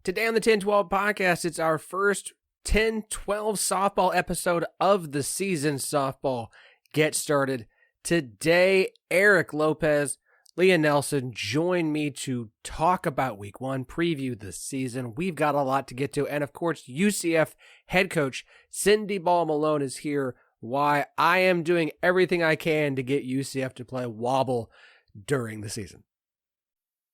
Today on the 10-12 podcast, it's our first 10-12 softball episode of the season. Softball get started today. Eric Lopez, Lea Nelson join me to talk about week one, preview the season. We've got a lot to get to. And of course, UCF head coach Cindy Ball-Malone is here. Why I am doing everything I can to get UCF to play wobble during the season.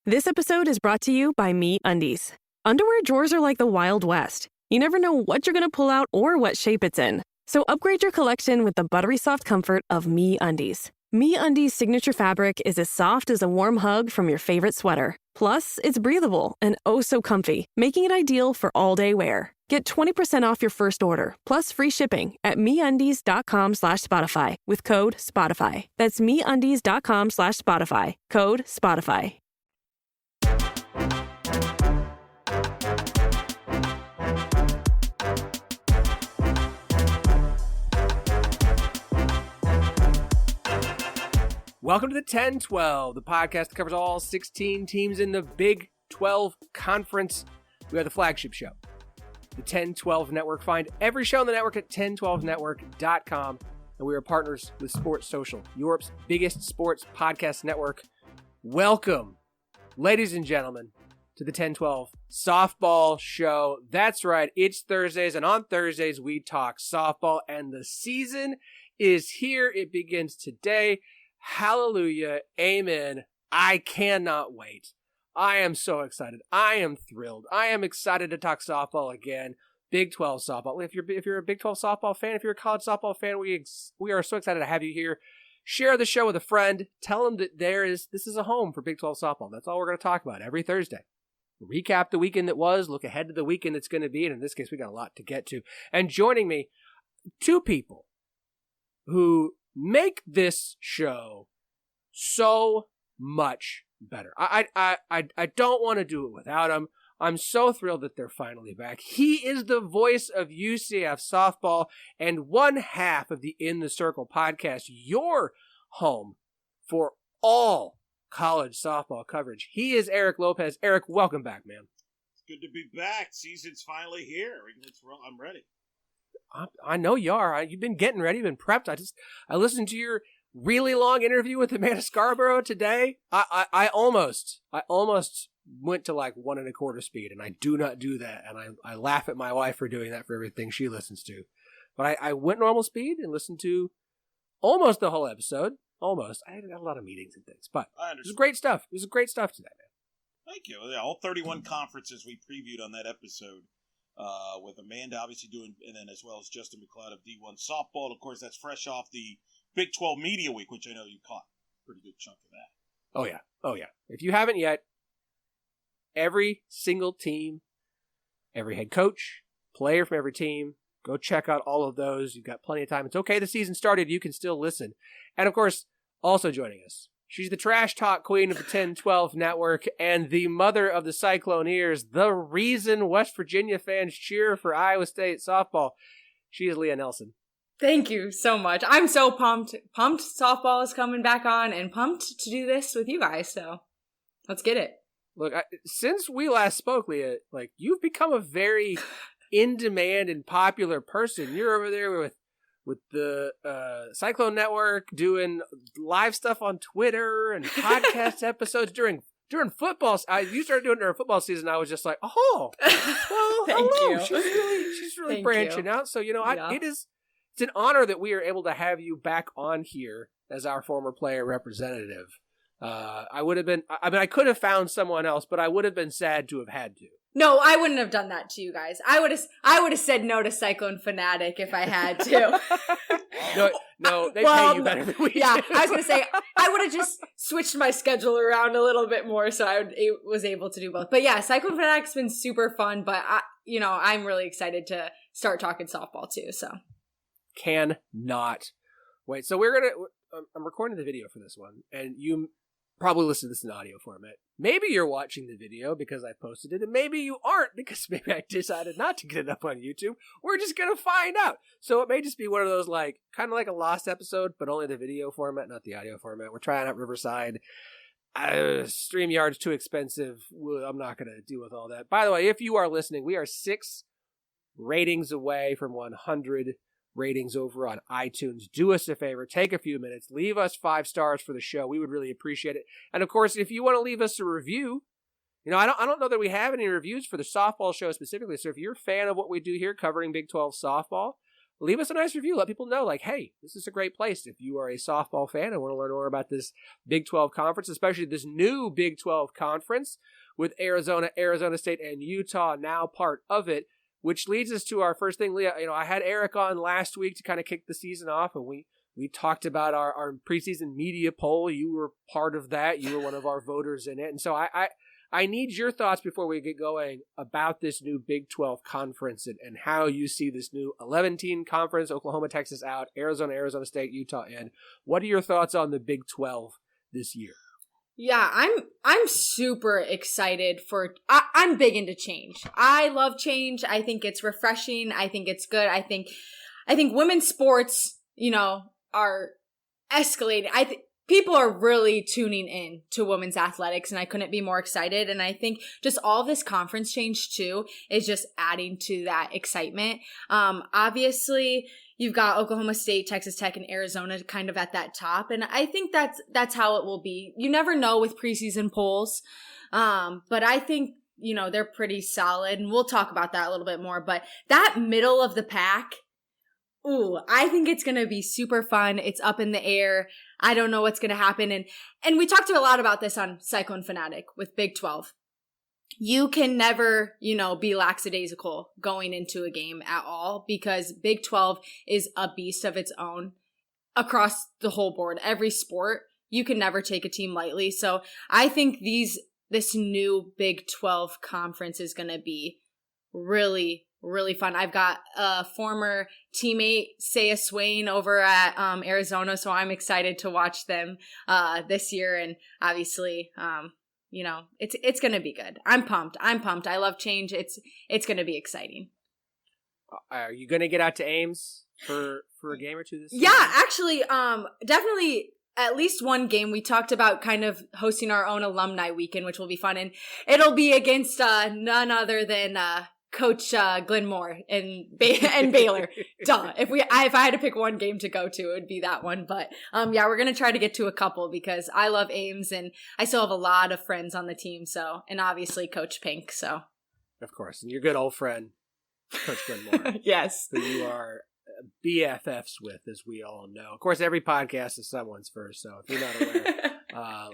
This episode is brought to you by MeUndies. Underwear drawers are like the Wild West. You never know what you're going to pull out or what shape it's in. So upgrade your collection with the buttery soft comfort of MeUndies. MeUndies' signature fabric is as soft as a warm hug from your favorite sweater. Plus, it's breathable and oh so comfy, making it ideal for all-day wear. Get 20% off your first order, plus free shipping at MeUndies.com/Spotify with code SPOTIFY. That's MeUndies.com/Spotify, code SPOTIFY. Welcome to the 10-12, the podcast that covers all 16 teams in the Big 12 Conference. We are the flagship show, the 10-12 Network. Find every show on the network at 1012network.com. And we are partners with Sports Social, Europe's biggest sports podcast network. Welcome, ladies and gentlemen, to the 10-12 softball show. That's right, it's Thursdays, and on Thursdays we talk softball, and the season is here. It begins today. Hallelujah. Amen. I cannot wait. I am so excited. I am thrilled. I am excited to talk softball again. Big 12 softball. If you're a Big 12 softball fan, if you're a college softball fan, we are so excited to have you here. Share the show with a friend. Tell them that this is a home for Big 12 softball. That's all we're going to talk about every Thursday. Recap the weekend that was, look ahead to the weekend that's going to be, and in this case, we got a lot to get to. And joining me, two people who make this show so much better. I don't want to do it without him. I'm so thrilled that they're finally back. He is the voice of UCF softball and one half of the In the Circle podcast, your home for all college softball coverage. He is Eric Lopez. Eric, welcome back, man. It's good to be back. Season's finally here. I'm ready. I know you are. You've been getting ready. You've been prepped. I listened to your really long interview with Amanda Scarborough today. I almost went to like 1 1/4 speed, and I do not do that. And I laugh at my wife for doing that for everything she listens to. But I went normal speed and listened to almost the whole episode. Almost. I had a lot of meetings and things, but it was great stuff. It was great stuff today, man. Thank you. Yeah, all 31 conferences we previewed on that episode. With Amanda obviously doing, and then as well as Justin McLeod of D1 Softball. Of course, that's fresh off the Big 12 Media Week, which I know you caught a pretty good chunk of that. Oh yeah. If you haven't yet, every single team, every head coach, player from every team, go check out all of those. You've got plenty of time. It's okay, the season started. You can still listen. And of course, also joining us, she's the trash talk queen of the 10-12 network and the mother of the Cycloneers, the reason West Virginia fans cheer for Iowa State softball. She is Lea Nelson. Thank you so much. I'm so pumped. Pumped softball is coming back on, and pumped to do this with you guys. So let's get it. Look, since we last spoke, Lea, like you've become a very in-demand and popular person. You're over there with the Cyclone Network doing live stuff on Twitter and podcast episodes during football. You started doing it during football season. I was just like, oh, well, Thank hello. you. She's really Thank branching you. out. So Yeah. it's an honor that we are able to have you back on here as our former player representative. I could have found someone else, but I would have been sad to have had to. No, I wouldn't have done that to you guys. I would have said no to Cyclone Fanatic if I had to. No, they pay you better than we do. Yeah, I was going to say, I would have just switched my schedule around a little bit more so I was able to do both. But yeah, Cyclone Fanatic's been super fun, but I'm really excited to start talking softball too, so. Cannot wait. So I'm recording the video for this one, and you probably listen to this in audio format. Maybe you're watching the video because I posted it, and maybe you aren't because maybe I decided not to get it up on YouTube. We're just going to find out. So it may just be one of those, kind of like a lost episode, but only the video format, not the audio format. We're trying out Riverside. StreamYard's too expensive. I'm not going to deal with all that. By the way, if you are listening, we are 6 ratings away from 100 ratings over on iTunes. Do us a favor, take a few minutes, leave us 5 stars for the show. We would really appreciate it. And of course, if you want to leave us a review, I don't know that we have any reviews for the softball show specifically. So if you're a fan of what we do here covering Big 12 softball, leave us a nice review. Let people know, like, hey, this is a great place. If you are a softball fan and want to learn more about this Big 12 conference, especially this new Big 12 conference with Arizona, Arizona State, and Utah now part of it, which leads us to our first thing. Lea, I had Eric on last week to kind of kick the season off, and we talked about our preseason media poll. You were part of that. You were one of our voters in it. And so I need your thoughts before we get going about this new Big 12 conference and how you see this new 11-team conference, Oklahoma, Texas out, Arizona, Arizona State, Utah in. What are your thoughts on the Big 12 this year? Yeah, I'm super excited I'm big into change. I love change. I think it's refreshing. I think it's good. I think women's sports, are escalating. People are really tuning in to women's athletics, and I couldn't be more excited. And I think just all this conference change too is just adding to that excitement. Obviously, you've got Oklahoma State, Texas Tech, and Arizona kind of at that top, and I think that's how it will be. You never know with preseason polls, but I think they're pretty solid, and we'll talk about that a little bit more. But that middle of the pack, I think it's going to be super fun. It's up in the air. I don't know what's going to happen. And we talked a lot about this on Cyclone Fanatic with Big 12. You can never, be lackadaisical going into a game at all, because Big 12 is a beast of its own across the whole board. Every sport, you can never take a team lightly. So I think this new Big 12 conference is going to be really, really fun. I've got a former teammate, Saya Swain, over at Arizona, so I'm excited to watch them this year. And obviously, it's going to be good. I'm pumped. I love change. It's going to be exciting. Are you going to get out to Ames for a game or two this season? Yeah, actually, definitely. At least one game. We talked about kind of hosting our own alumni weekend, which will be fun, and it'll be against none other than Coach Glenn Moore and Baylor. Duh. If I had to pick one game to go to, it would be that one. But yeah, we're gonna try to get to a couple because I love Ames and I still have a lot of friends on the team. So, and obviously Coach Pink. So, of course, and your good old friend, Coach Glenn Moore. Yes, who you are BFFs with, as we all know. Of course, every podcast is someone's first. So if you're not aware,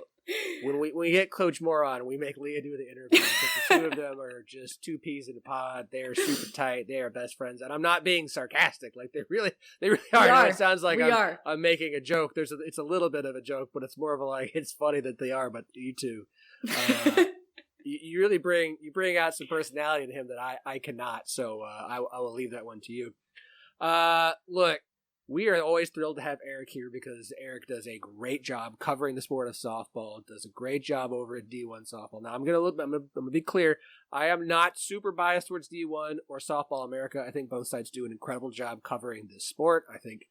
when we get Coach Moore on, we make Lea do the interview because the two of them are just two peas in a pod. They are super tight. They are best friends, and I'm not being sarcastic. Like they really are. Now, it sounds like I'm making a joke. It's a little bit of a joke, but it's more of a like it's funny that they are. But you two, you really bring out some personality in him that I cannot. So I will leave that one to you. Look. We are always thrilled to have Eric here because Eric does a great job covering the sport of softball. Does a great job over at D1 softball. Now I'm gonna be clear. I am not super biased towards D1 or Softball America. I think both sides do an incredible job covering this sport. I think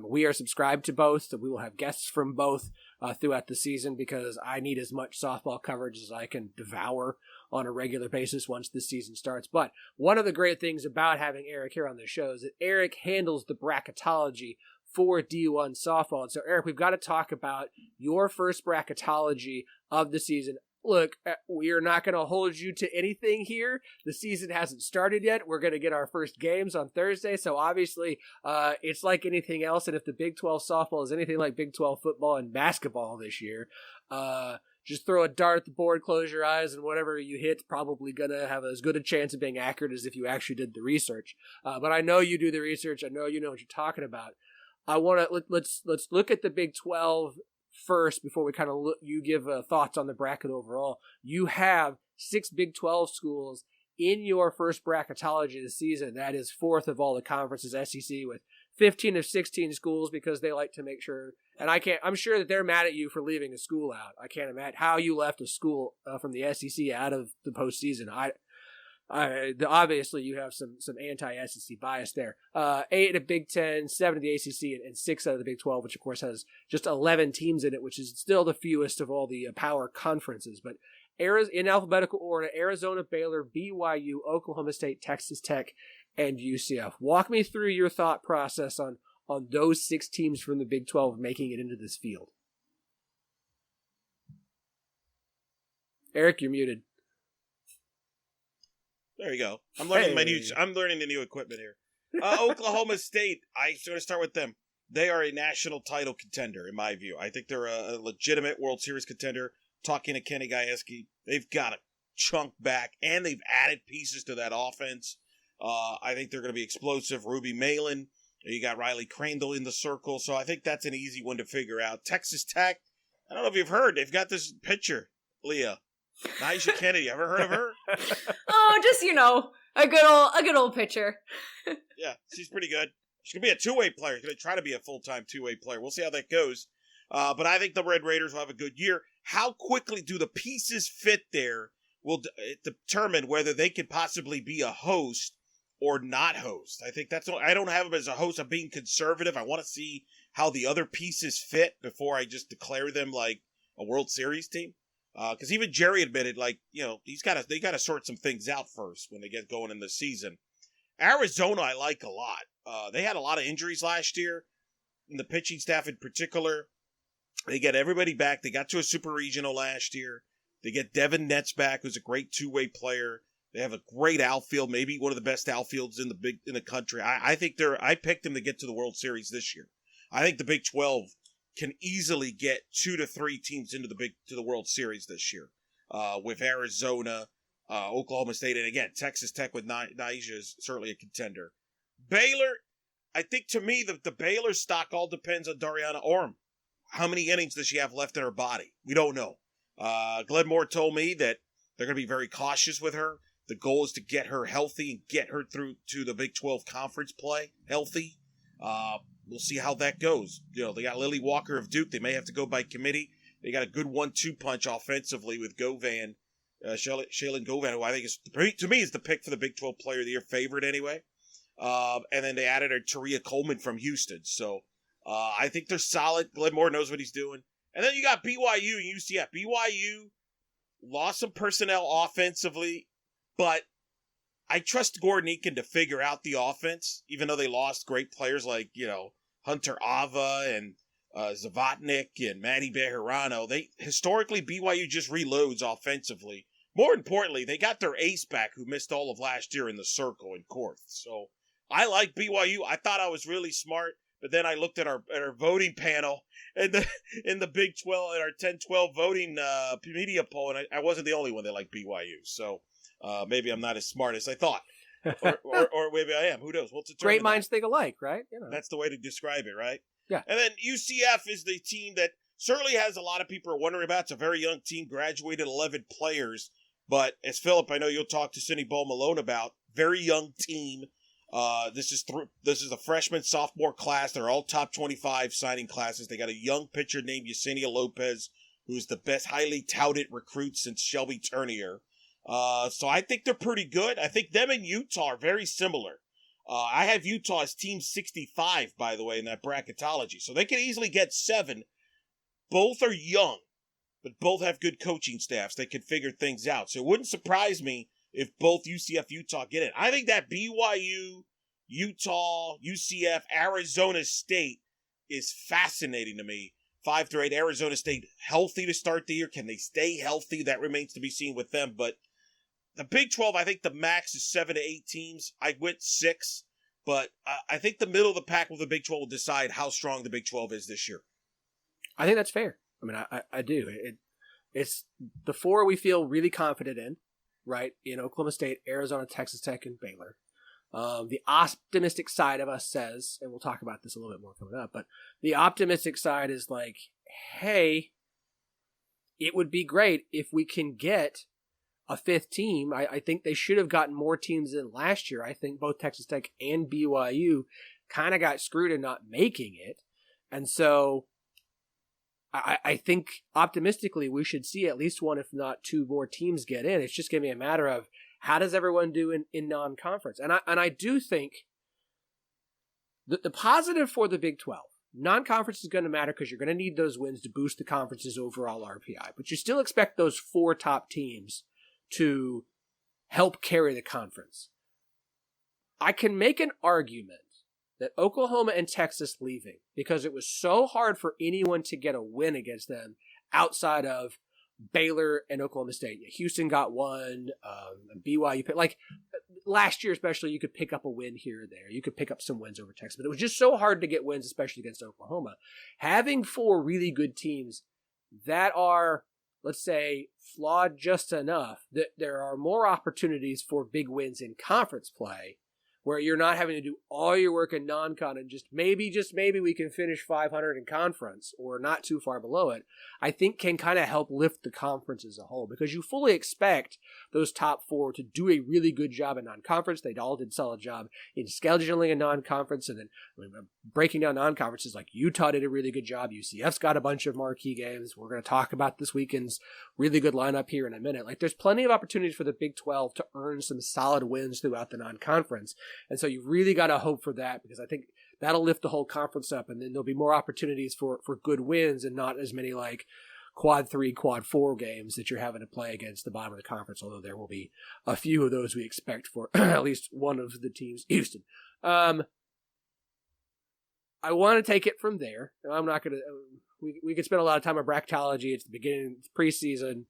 we are subscribed to both, so we will have guests from both throughout the season because I need as much softball coverage as I can devour on a regular basis once the season starts. But one of the great things about having Eric here on the show is that Eric handles the bracketology for D1 softball. And so, Eric, we've got to talk about your first bracketology of the season. Look, we are not going to hold you to anything here. The season hasn't started yet. We're going to get our first games on Thursday. So obviously, it's like anything else. And if the Big 12 softball is anything like Big 12 football and basketball this year, just throw a dart at the board, close your eyes, and whatever you hit probably going to have as good a chance of being accurate as if you actually did the research. But I know you do the research. I know you know what you're talking about. I want to let's look at the Big 12 first before we kind of you give thoughts on the bracket overall. You have 6 Big 12 schools in your first bracketology this season. That is 4th of all the conferences, SEC, with 15 of 16 schools because they like to make sure. And I'm sure that they're mad at you for leaving a school out. I can't imagine how you left a school from the SEC out of the postseason. Obviously, you have some anti-SEC bias there. 8 of Big Ten, 7 of the ACC, and 6 out of the Big 12, which of course has just 11 teams in it, which is still the fewest of all the power conferences. But in alphabetical order: Arizona, Baylor, BYU, Oklahoma State, Texas Tech, and UCF. Walk me through your thought process on those 6 teams from the Big 12 making it into this field. Eric, you're muted. There you go. I'm learning the new equipment here. Oklahoma State, I sort of start with them. They are a national title contender, in my view. I think they're a legitimate World Series contender. Talking to Kenny Gajewski, they've got a chunk back, and they've added pieces to that offense. I think they're going to be explosive. Ruby Malin, you got Riley Crandall in the circle, so I think that's an easy one to figure out. Texas Tech, I don't know if you've heard, they've got this pitcher, Lea. Nyjah Kennedy, ever heard of her? Oh, just, a good old pitcher. Yeah, she's pretty good. She's going to be a two-way player. She's going to try to be a full-time two-way player. We'll see how that goes. But I think the Red Raiders will have a good year. How quickly do the pieces fit there will determine whether they could possibly be a host or not host. I think I don't have them as a host. I'm being conservative. I want to see how the other pieces fit before I just declare them like a World Series team. Because even Jerry admitted, they got to sort some things out first when they get going in the season. Arizona, I like a lot. They had a lot of injuries last year, and the pitching staff in particular. They get everybody back. They got to a super regional last year. They get Devin Netz back, who's a great two-way player. They have a great outfield, maybe one of the best outfields in the country. I picked them to get to the World Series this year. I think the Big 12 can easily get 2 to 3 teams into the World Series this year, with Arizona, Oklahoma State, and again Texas Tech with Nyjah is certainly a contender. Baylor, I think to me the Baylor stock all depends on Dariana Orem. How many innings does she have left in her body? We don't know. Glenn Moore told me that they're going to be very cautious with her. The goal is to get her healthy and get her through to the Big 12 conference play healthy. We'll see how that goes. They got Lily Walker of Duke. They may have to go by committee. They got a good 1-2 punch offensively with Govan, Shaylin Govan, who I think to me is the pick for the Big 12 Player of the Year favorite anyway. And then they added a Taria Coleman from Houston. So I think they're solid. Glenn Moore knows what he's doing. And then you got BYU and UCF. BYU lost some personnel offensively, but I trust Gordon Eakin to figure out the offense, even though they lost great players like, Hunter Ava and Zavatnik and Manny Bejarano. Historically, BYU just reloads offensively. More importantly, they got their ace back who missed all of last year in the circle in Korth. So I like BYU. I thought I was really smart, but then I looked at our voting panel in the Big 12 and our 10-12 voting media poll, and I wasn't the only one that liked BYU. So maybe I'm not as smart as I thought. or maybe I am. Who knows? We'll determine Great minds think alike, right? That's the way to describe it, right? Yeah. And then UCF is the team that certainly has a lot of people are wondering about. It's a very young team, graduated 11 players. But as Phillip, I know you'll talk to Cindy Ball-Malone about, very young team. This is a freshman, sophomore class. They're all top 25 signing classes. They got a young pitcher named Yesenia Lopez, who's the best highly touted recruit since Shelby Turnier. So I think they're pretty good. I think them and Utah are very similar. I have Utah as team 65, by the way, in that bracketology. So they can easily get 7. Both are young, but both have good coaching staffs. They can figure things out. So it wouldn't surprise me if both UCF, Utah get in. I think that BYU, Utah, UCF, Arizona State is fascinating to me. 5-8, Arizona State healthy to start the year. Can they stay healthy? That remains to be seen with them. But the Big 12, I think the max is 7 to 8 teams. I went 6, but I think the middle of the pack with the Big 12 will decide how strong the Big 12 is this year. I think that's fair. I mean, I do. It's the 4 we feel really confident in, right? In Oklahoma State, Arizona, Texas Tech, and Baylor. The optimistic side of us says, and we'll talk about this a little bit more coming up, but the optimistic side is like, hey, it would be great if we can get a 5th team. I think they should have gotten more teams in last year. I think both Texas Tech and BYU kind of got screwed in not making it. And so I think optimistically we should see at least 1, if not 2 more teams get in. It's just going to be a matter of how does everyone do in non-conference? And I do think the positive for the Big 12, non-conference is going to matter because you're going to need those wins to boost the conference's overall RPI. But you still expect those 4 top teams to help carry the conference. I can make an argument that Oklahoma and Texas leaving because it was so hard for anyone to get a win against them outside of Baylor and Oklahoma State. Houston got one, BYU, like last year especially, you could pick up a win here or there. You could pick up some wins over Texas, but it was just so hard to get wins, especially against Oklahoma. Having 4 really good teams that are, let's say, flawed just enough that there are more opportunities for big wins in conference play, where you're not having to do all your work in non-con and just maybe we can finish 500 in conference or not too far below it, I think can kind of help lift the conference as a whole, because you fully expect those top 4 to do a really good job in non-conference. They all did a solid job in scheduling a non-conference, and then breaking down non-conferences. Like Utah did a really good job. UCF's got a bunch of marquee games. We're going to talk about this weekend's really good lineup here in a minute. Like, there's plenty of opportunities for the Big 12 to earn some solid wins throughout the non-conference. And so you really got to hope for that, because I think that'll lift the whole conference up, and then there'll be more opportunities for good wins and not as many like quad 3, quad 4 games that you're having to play against the bottom of the conference, although there will be a few of those we expect for at least one of the teams, Houston. I want to take it from there. I'm not going to, we could spend a lot of time on bracketology. It's the beginning, it's preseason.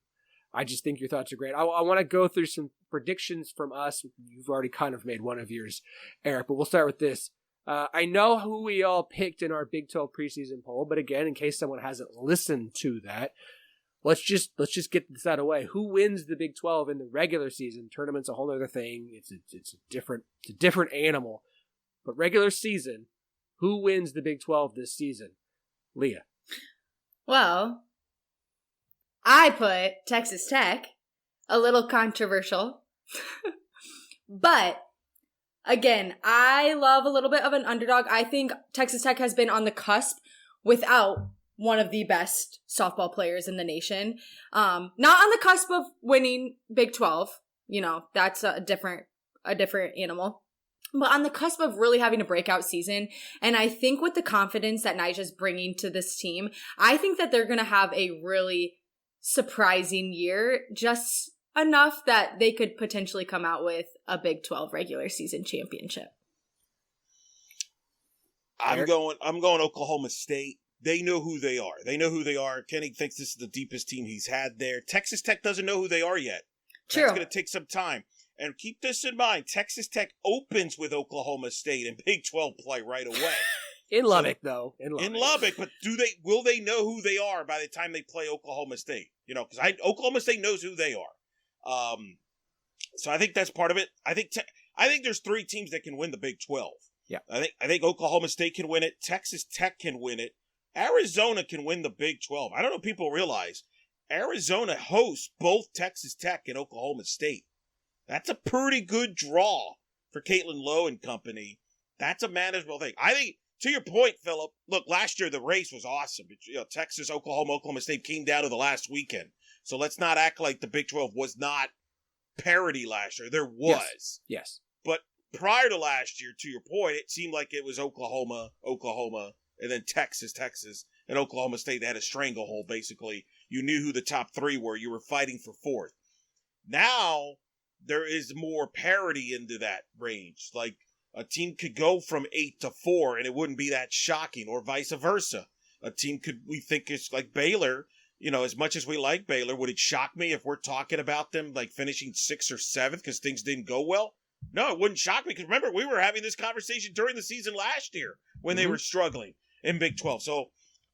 I just think your thoughts are great. I want to go through some predictions from us. You've already kind of made one of yours, Eric, but we'll start with this. I know who we all picked in our Big 12 preseason poll, but again, in case someone hasn't listened to that, let's just get this out of the way. Who wins the Big 12 in the regular season? Tournament's a whole other thing. It's a different animal. But regular season, who wins the Big 12 this season? Lea. Well, I put Texas Tech, a little controversial, but again, I love a little bit of an underdog. I think Texas Tech has been on the cusp without one of the best softball players in the nation. Not on the cusp of winning Big 12. You know, that's a different animal. But on the cusp of really having a breakout season. And I think with the confidence that Nyjah's bringing to this team, I think that they're going to have a really surprising year, just enough that they could potentially come out with a Big 12 regular season championship. I'm going Oklahoma State. They know who they are. Kenny thinks this is the deepest team he's had there. Texas Tech doesn't know who they are yet. True. That's going to take some time. And keep this in mind, Texas Tech opens with Oklahoma State in Big 12 play right away. In Lubbock, though. In Lubbock, but will they know who they are by the time they play Oklahoma State? You know, because Oklahoma State knows who they are. So I think that's part of it. I think there's 3 teams that can win the Big 12. Yeah. I think Oklahoma State can win it. Texas Tech can win it. Arizona can win the Big 12. I don't know if people realize Arizona hosts both Texas Tech and Oklahoma State. That's a pretty good draw for Caitlin Lowe and company. That's a manageable thing. I think, to your point, Phillip, look, last year the race was awesome. Texas, Oklahoma State came down to the last weekend. So let's not act like the Big 12 was not parity last year. There was. Yes. But prior to last year, to your point, it seemed like it was Oklahoma, and then Texas, and Oklahoma State. They had a stranglehold, basically. You knew who the top 3 were. You were fighting for 4th. Now, there is more parity into that range. Like, a team could go from 8 to 4, and it wouldn't be that shocking, or vice versa. A team we think it's like Baylor. You know, as much as we like Baylor, would it shock me if we're talking about them like finishing 6th or 7th because things didn't go well? No, it wouldn't shock me, because remember, we were having this conversation during the season last year when they were struggling in Big 12. So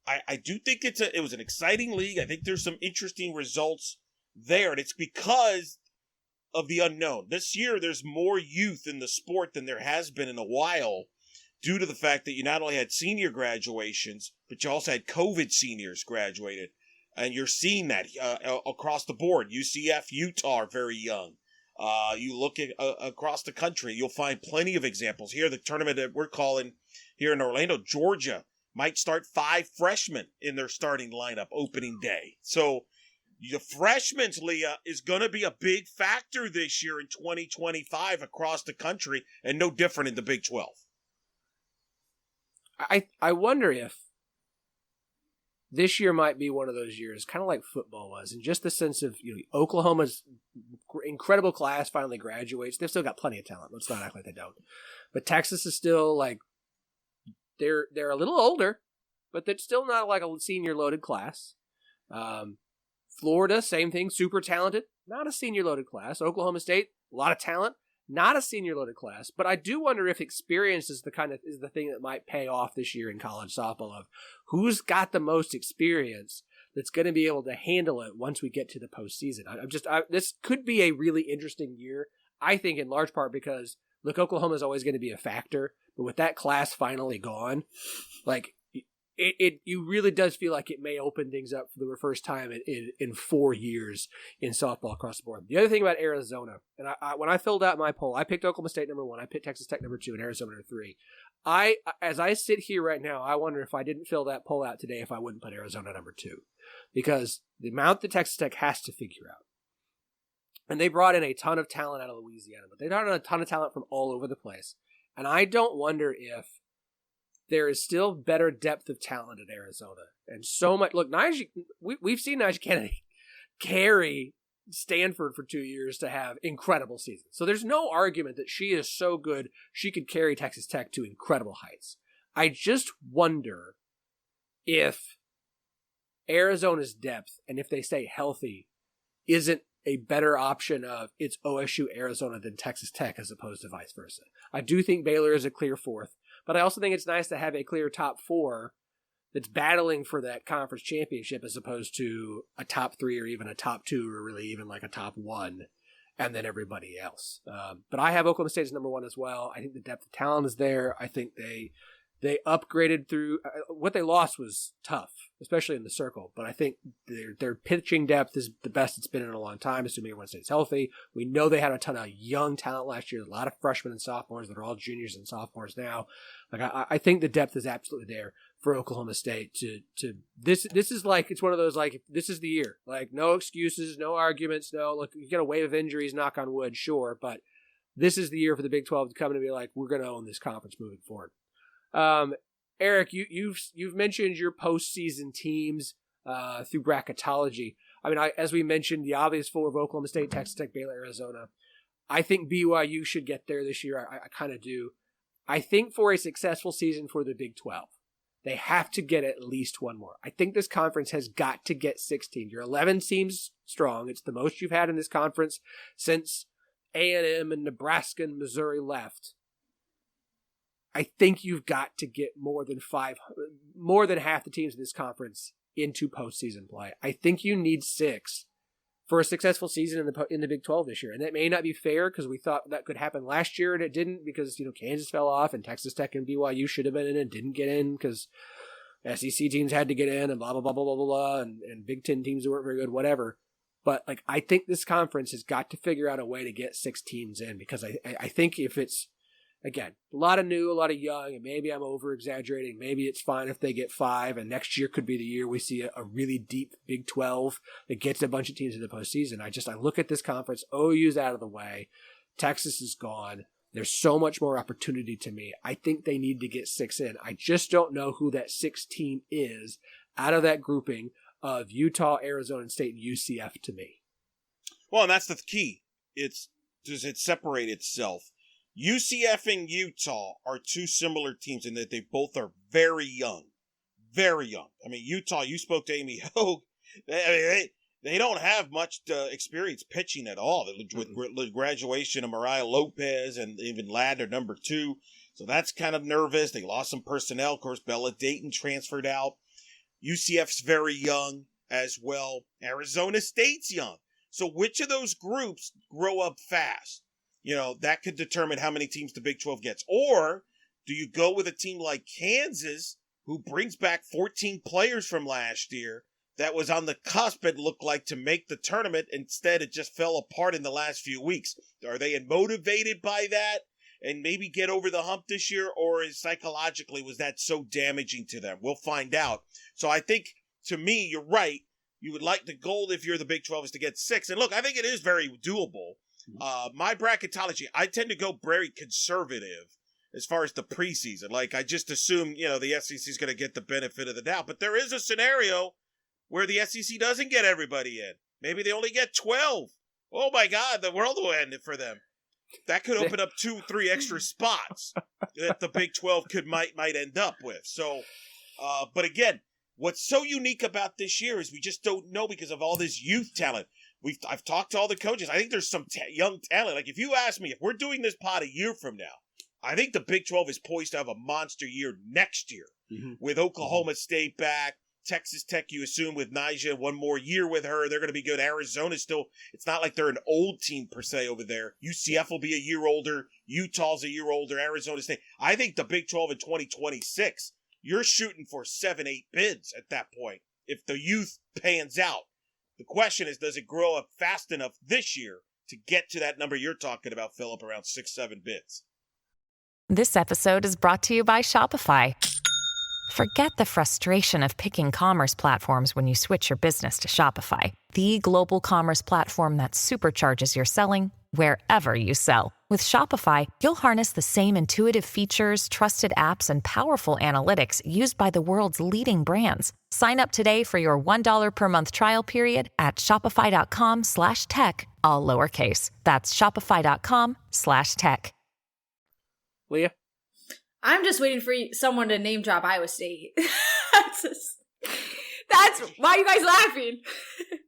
I do think it was an exciting league. I think there's some interesting results there, and it's because of the unknown. This year, there's more youth in the sport than there has been in a while, due to the fact that you not only had senior graduations, but you also had COVID seniors graduated. And you're seeing that across the board. UCF, Utah are very young. You look at across the country, you'll find plenty of examples. Here, the tournament that we're calling here in Orlando, Georgia might start 5 freshmen in their starting lineup opening day. So The freshmen, Leah, is going to be a big factor this year in 2025 across the country, and no different in the Big 12. I wonder if this year might be one of those years, kind of like football was, in just the sense of, Oklahoma's incredible class finally graduates. They've still got plenty of talent. Let's not act like they don't. But Texas is still they're a little older, but they're still not like a senior loaded class. Florida, same thing, super talented, not a senior loaded class. Oklahoma State, a lot of talent, not a senior loaded class. But I do wonder if experience is the thing that might pay off this year in college softball, of who's got the most experience that's going to be able to handle it once we get to the postseason. This could be a really interesting year, I think, in large part because, look, Oklahoma is always going to be a factor, but with that class finally gone, it really does feel like it may open things up for the first time in 4 years in softball across the board. The other thing about Arizona, and when I filled out my poll, I picked Oklahoma State number 1, I picked Texas Tech number 2, and Arizona number 3. As I sit here right now, I wonder if I didn't fill that poll out today, if I wouldn't put Arizona number 2, because the amount that Texas Tech has to figure out. And they brought in a ton of talent out of Louisiana, but they brought in a ton of talent from all over the place. And I don't wonder if there is still better depth of talent at Arizona. And so much. Look, we've seen Najee Kennedy carry Stanford for 2 years to have incredible seasons. So there's no argument that she is so good she could carry Texas Tech to incredible heights. I just wonder if Arizona's depth, and if they stay healthy, isn't a better option of it's OSU Arizona than Texas Tech as opposed to vice versa. I do think Baylor is a clear 4th, but I also think it's nice to have a clear top 4 that's battling for that conference championship as opposed to a top 3 or even a top 2 or really even like a top 1 and then everybody else. But I have Oklahoma State as number 1 as well. I think the depth of talent is there. I think they upgraded through what they lost was tough, especially in the circle. But I think their pitching depth is the best it's been in a long time, assuming everyone stays healthy. We know they had a ton of young talent last year, a lot of freshmen and sophomores that are all juniors and sophomores now. I think the depth is absolutely there for Oklahoma State this is like, it's one of those, like, this is the year, like, no excuses, no arguments, no, look, you get a wave of injuries, knock on wood, sure, but this is the year for the Big 12 to come and be like, we're going to own this conference moving forward. Eric, you've mentioned your postseason teams through Bracketology. I mean, as we mentioned, the obvious 4 of Oklahoma State, Texas Tech, Baylor, Arizona. I think BYU should get there this year. I kind of do. I think for a successful season for the Big 12, they have to get at least one more. I think this conference has got to get 16. Your 11 seems strong. It's the most you've had in this conference since A&M and Nebraska and Missouri left. I think you've got to get more than half the teams in this conference into postseason play. I think you need 6 for a successful season in the Big 12 this year. And that may not be fair because we thought that could happen last year and it didn't because, Kansas fell off and Texas Tech and BYU should have been in and didn't get in because SEC teams had to get in and blah, blah, blah, blah, blah, blah, blah, and Big Ten teams who weren't very good, whatever. But I think this conference has got to figure out a way to get 6 teams in because I think if it's, again, a lot of new, a lot of young, and maybe I'm over-exaggerating. Maybe it's fine if they get 5, and next year could be the year we see a really deep Big 12 that gets a bunch of teams in the postseason. I look at this conference, OU's out of the way, Texas is gone. There's so much more opportunity to me. I think they need to get 6 in. I just don't know who that 6th team is out of that grouping of Utah, Arizona State, and UCF to me. Well, and that's the key. Does it separate itself? UCF and Utah are 2 similar teams in that they both are very young. Very young. I mean, Utah, you spoke to Amy Hogue. They don't have much experience pitching at all. With the graduation of Mariah Lopez and even Ladner, number 2. So that's kind of nervous. They lost some personnel. Of course, Bella Dayton transferred out. UCF's very young as well. Arizona State's young. So which of those groups grow up fast? That could determine how many teams the Big 12 gets. Or do you go with a team like Kansas, who brings back 14 players from last year that was on the cusp and looked like to make the tournament? Instead, it just fell apart in the last few weeks. Are they motivated by that and maybe get over the hump this year? Or psychologically, was that so damaging to them? We'll find out. So I think, to me, you're right. You would like the goal if you're the Big 12 is to get 6. And look, I think it is very doable. My bracketology, I tend to go very conservative as far as the preseason. Like, I just assume, the SEC is going to get the benefit of the doubt. But there is a scenario where the SEC doesn't get everybody in. Maybe they only get 12. Oh, my God, the world will end for them. That could open up 2-3 extra spots that the Big 12 might end up with. So, but again, what's so unique about this year is we just don't know because of all this youth talent. I've talked to all the coaches. I think there's some young talent. Like, if you ask me, if we're doing this pod a year from now, I think the Big 12 is poised to have a monster year next year with Oklahoma State back, Texas Tech, you assume, with Nyjah, one more year with her. They're going to be good. Arizona's still, it's not like they're an old team per se over there. UCF will be a year older. Utah's a year older. Arizona State. I think the Big 12 in 2026, you're shooting for 7-8 bids at that point if the youth pans out. The question is, does it grow up fast enough this year to get to that number you're talking about, Phillip, around 6-7 bids? This episode is brought to you by Shopify. Forget the frustration of picking commerce platforms when you switch your business to Shopify, the global commerce platform that supercharges your selling wherever you sell. With Shopify, you'll harness the same intuitive features, trusted apps, and powerful analytics used by the world's leading brands. Sign up today for your $1 per month trial period at shopify.com/tech, all lowercase. That's shopify.com/tech. Leah? I'm just waiting for someone to name drop Iowa State. That's why are you guys laughing?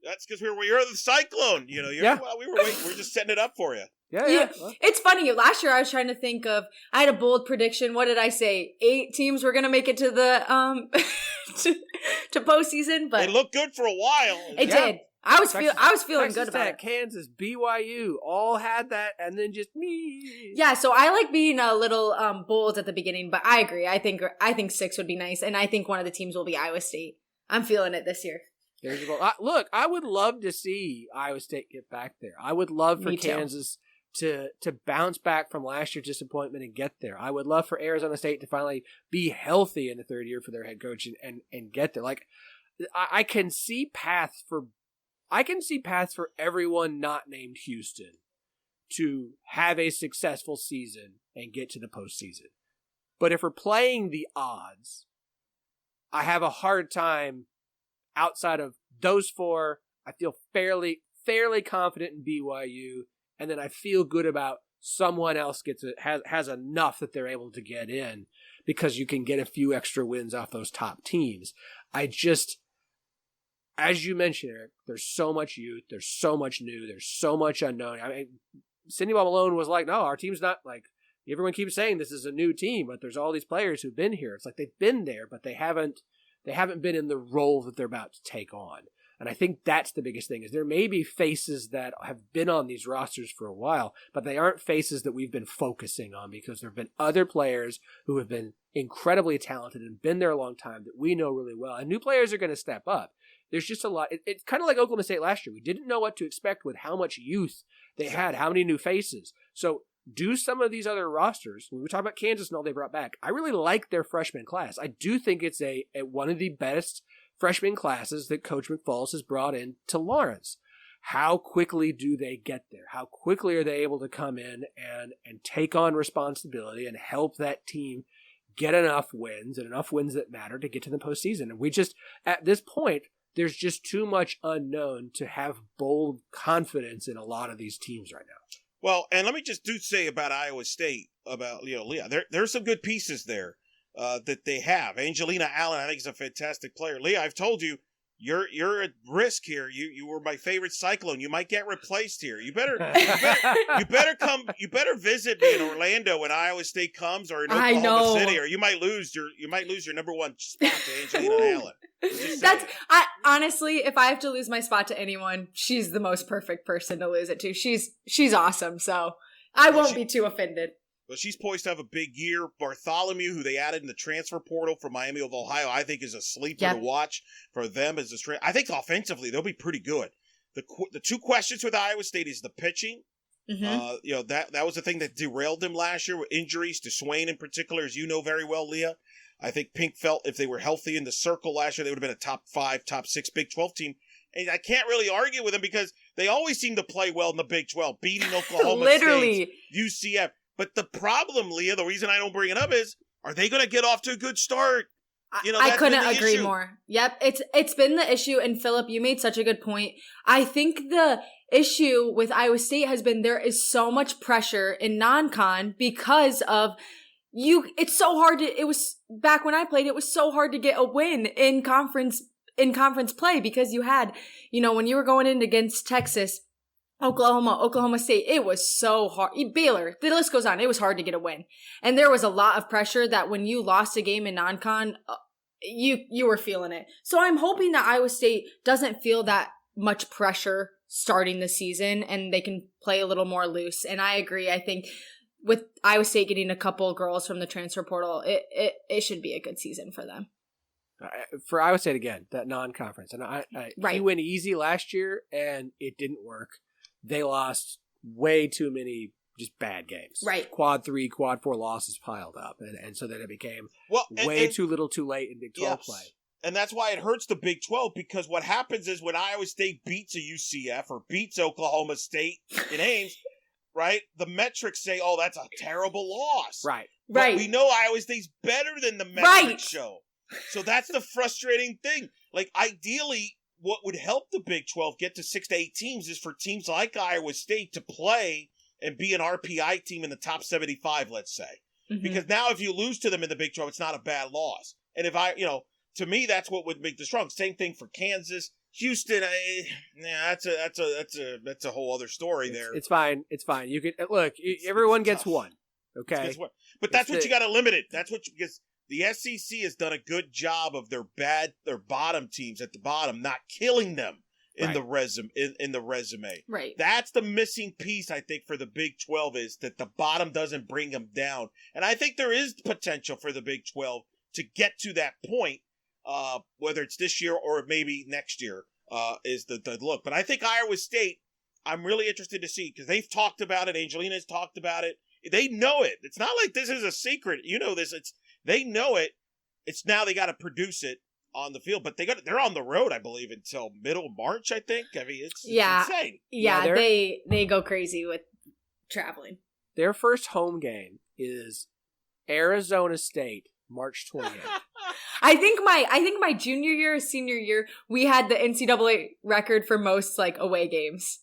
That's because you're the Cyclone. We were waiting. We're just setting it up for you. Yeah. It's funny. Last year I was trying to think of. I had a bold prediction. What did I say? 8 teams were going to make it to the to postseason, but it looked good for a while. It did. I was feeling good about it. Kansas, BYU, all had that, and then just me. Yeah, so I like being a little bold at the beginning, but I agree. I think 6 would be nice, and I think one of the teams will be Iowa State. I'm feeling it this year. There's your goal. Look, I would love to see Iowa State get back there. I would love for Kansas to bounce back from last year's disappointment and get there. I would love for Arizona State to finally be healthy in the third year for their head coach and get there. Like, I can see paths for everyone not named Houston to have a successful season and get to the postseason. But if we're playing the odds, I have a hard time outside of those 4. I feel fairly confident in BYU, and then I feel good about someone else has enough that they're able to get in because you can get a few extra wins off those top teams. As you mentioned, Eric, there's so much youth, there's so much new, there's so much unknown. I mean, Cindy Ball-Malone was like, no, our team's not like, everyone keeps saying this is a new team, but there's all these players who've been here. It's like they've been there, but they haven't been in the role that they're about to take on. And I think that's the biggest thing is there may be faces that have been on these rosters for a while, but they aren't faces that we've been focusing on because there have been other players who have been incredibly talented and been there a long time that we know really well. And new players are going to step up. There's just a lot. It's kind of like Oklahoma State last year. We didn't know what to expect with how much youth they had, how many new faces. So do some of these other rosters. When we talk about Kansas and all they brought back, I really like their freshman class. I do think it's a one of the best freshman classes that Coach McFalls has brought in to Lawrence. How quickly do they get there? How quickly are they able to come in and take on responsibility and help that team get enough wins and enough wins that matter to get to the postseason? And we just, at this point, there's just too much unknown to have bold confidence in a lot of these teams right now. Well, and let me just say about Iowa State, about Leah, there's some good pieces there that they have. Angelina Allen, I think, is a fantastic player. Leah, I've told you, you're at risk here. You were my favorite Cyclone. You might get replaced here. You better visit me in Orlando when Iowa State comes, or in Oklahoma City, or you might lose your number 1 spot to Angelina Allen. Honestly, if I have to lose my spot to anyone, she's the most perfect person to lose it to. She's awesome, so I won't be too offended. Well, she's poised to have a big year. Bartholomew, who they added in the transfer portal from Miami of Ohio, I think is a sleeper to watch for them as a I think offensively they'll be pretty good. The 2 questions with Iowa State is the pitching. Mm-hmm. That was the thing that derailed them last year with injuries to Swain in particular, as you know very well, Leah. I think Pink felt if they were healthy in the circle last year, they would have been a top 5, top 6 Big 12 team. And I can't really argue with them because they always seem to play well in the Big 12, beating Oklahoma Literally. State, UCF. But the problem, Leah, the reason I don't bring it up is, are they going to get off to a good start? I couldn't agree more. Yep, it's been the issue. And Phillip, you made such a good point. I think the issue with Iowa State has been there is so much pressure in non-con because of it's so hard it was back when I played, it was so hard to get a win in conference play because you had, when you were going in against Texas, Oklahoma State, it was so hard. Baylor, the list goes on. It was hard to get a win. And there was a lot of pressure that when you lost a game in non-con, you were feeling it. So I'm hoping that Iowa State doesn't feel that much pressure starting the season and they can play a little more loose. And I agree. I think with Iowa State getting a couple girls from the transfer portal, it should be a good season for them. For Iowa State, again, that non-conference. And right. He went easy last year and it didn't work. They lost way too many just bad games. Right. Quad 3, Quad 4 losses piled up. And so then it became too little too late in Big 12 play. And that's why it hurts the Big 12, because what happens is when Iowa State beats a UCF or beats Oklahoma State in Ames, right, the metrics say, oh, that's a terrible loss. Right. But right. we know Iowa State's better than the metrics show. So that's the frustrating thing. Like, ideally, what would help the Big 12 get to 6 to 8 teams is for teams like Iowa State to play and be an RPI team in the top 75, let's say. Mm-hmm. Because now if you lose to them in the Big 12, it's not a bad loss. And if to me, that's what would make the strong. Same thing for Kansas. Houston, that's a whole other story there. It's fine. You can look. Everyone gets one. Okay, but that's what you got to limit it. That's what because the SEC has done a good job of their bottom teams at the bottom, not killing them in the resume. Right. That's the missing piece, I think, for the Big 12 is that the bottom doesn't bring them down, and I think there is potential for the Big 12 to get to that point. Whether it's this year or maybe next year is the look. But I think Iowa State, I'm really interested to see because they've talked about it. Angelina's talked about it. They know it. It's not like this is a secret. You know this. They know it. It's now they got to produce it on the field. But they're on the road, I believe, until middle March, I think. I mean, it's insane. Yeah, they go crazy with traveling. Their first home game is Arizona State, March 28th. I think my junior year, senior year, we had the NCAA record for most away games.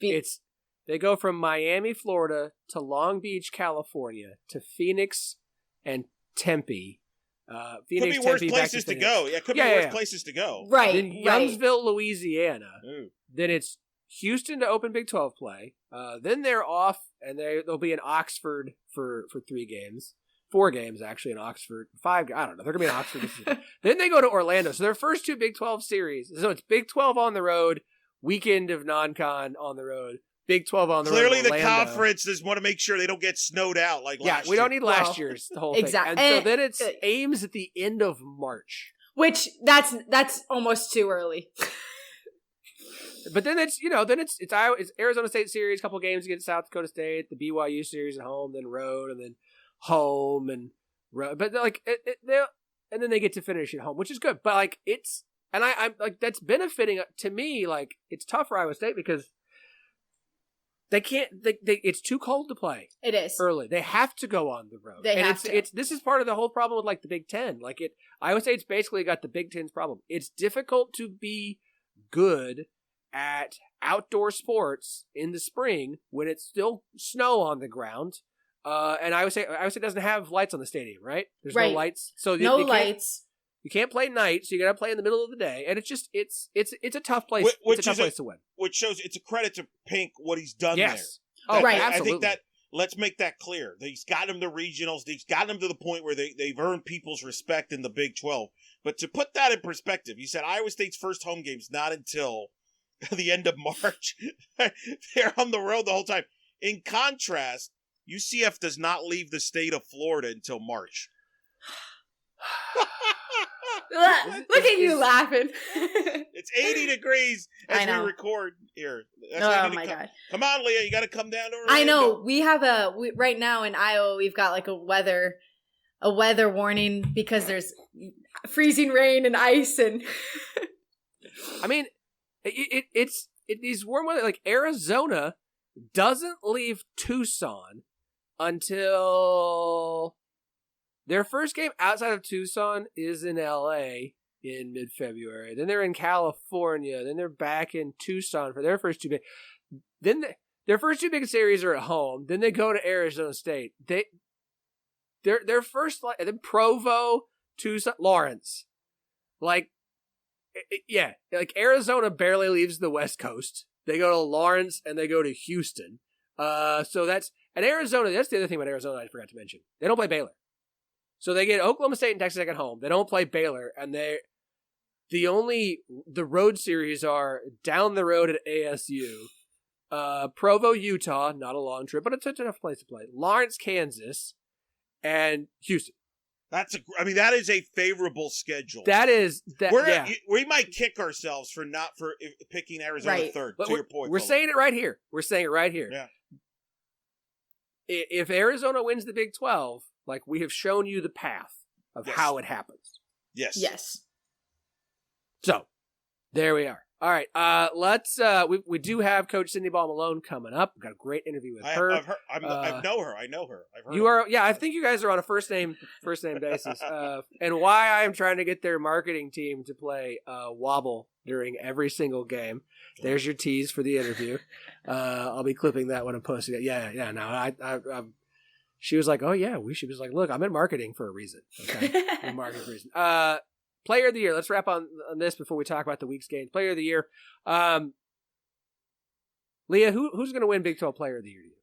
They go from Miami, Florida to Long Beach, California to Phoenix and Tempe. Could be worse places to go. Yeah, could be worse places to go. Right. Then Youngsville, Louisiana. Ooh. Then it's Houston to open Big 12 play. Then they're off and they'll be in Oxford for 3 games. 4 games, actually, in Oxford. 5, I don't know. They're going to be in Oxford. Then they go to Orlando. So their first 2 Big 12 series. So it's Big 12 on the road, weekend of non-con on the road, Big 12 on the road. Clearly the conferences want to make sure they don't get snowed out like last year. Yeah, we don't need last year's the whole exactly. thing. And so then it's Ames at the end of March. Which, that's almost too early. But then it's Arizona State series, couple games against South Dakota State, the BYU series at home, then road, and then home and road. But and then they get to finish at home, which is good. But I'm that's benefiting to me. It's tough for Iowa State because they can't. It's too cold to play. It is early. They have to go on the road. This is part of the whole problem with the Big Ten. Iowa State's basically got the Big Ten's problem. It's difficult to be good at outdoor sports in the spring when it's still snow on the ground. And Iowa State doesn't have lights on the stadium, right? There's no lights, so no lights. You can't play night, so you got to play in the middle of the day, and it's just it's a tough place. It's a tough place to win. Which shows it's a credit to Pink what he's done there. Right. I think that let's make that clear. He's gotten them to regionals. He's gotten them to the point where they've earned people's respect in the Big 12. But to put that in perspective, you said Iowa State's first home game's not until the end of March. They're on the road the whole time. In contrast, UCF does not leave the state of Florida until March. Look at you laughing. It's 80 degrees as we record here. Oh my God. Come on, Leah. You got to come down to Orlando. I know. We have right now in Iowa, we've got a weather warning because there's freezing rain and ice and. I mean, It's these warm weather. Like Arizona doesn't leave Tucson until their first game outside of Tucson is in LA in mid-February. Then they're in California. Then they're back in Tucson for their first two big. Then their first two big series are at home. Then they go to Arizona State. Their first, then Provo, Tucson, Lawrence. Like Arizona barely leaves the West Coast. They go to Lawrence and they go to Houston. So that's Arizona. That's the other thing about Arizona I forgot to mention. They don't play Baylor. So they get Oklahoma State and Texas Tech at home. They don't play Baylor, and the road series are down the road at ASU, Provo, Utah, not a long trip, but it's a tough place to play. Lawrence, Kansas, and Houston. That is a favorable schedule. We might kick ourselves for picking Arizona third. But to your point, we're saying it right here. Yeah. If Arizona wins the Big 12, like we have shown you the path of how it happens. Yes. So, there we are. All right, let's. We do have Coach Cindy Ball-Malone coming up. We've got a great interview with her. I know her. I've heard you are. Yeah, I think you guys are on a first name basis. And why I am trying to get their marketing team to play Wobble during every single game. There's your tease for the interview. I'll be clipping that when I'm posting it. Yeah. No, I she was like, oh yeah, she was like, look, I'm in marketing for a reason. Okay, I'm in marketing for a reason. Player of the year. Let's wrap on this before we talk about the week's games. Player of the year. Leah, who's going to win Big 12 Player of the Year to you?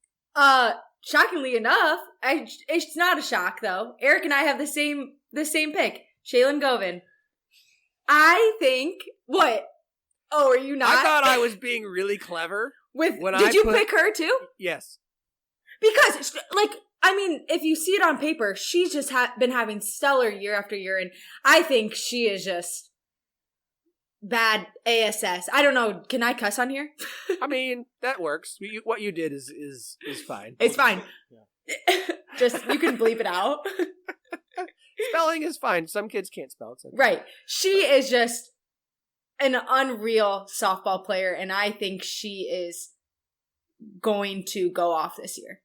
Shockingly enough, it's not a shock though. Eric and I have the same pick. Shaylin Govin. I think what? Oh, are you not? I thought I was being really clever. Did you pick her too? Yes. Because if you see it on paper, she's just been having stellar year after year, and I think she is just bad ASS. I don't know. Can I cuss on here? I mean, that works. What you did is fine. It's fine. Yeah. Just, you can bleep it out. Spelling is fine. Some kids can't spell. So. Right. She is just an unreal softball player, and I think she is going to go off this year.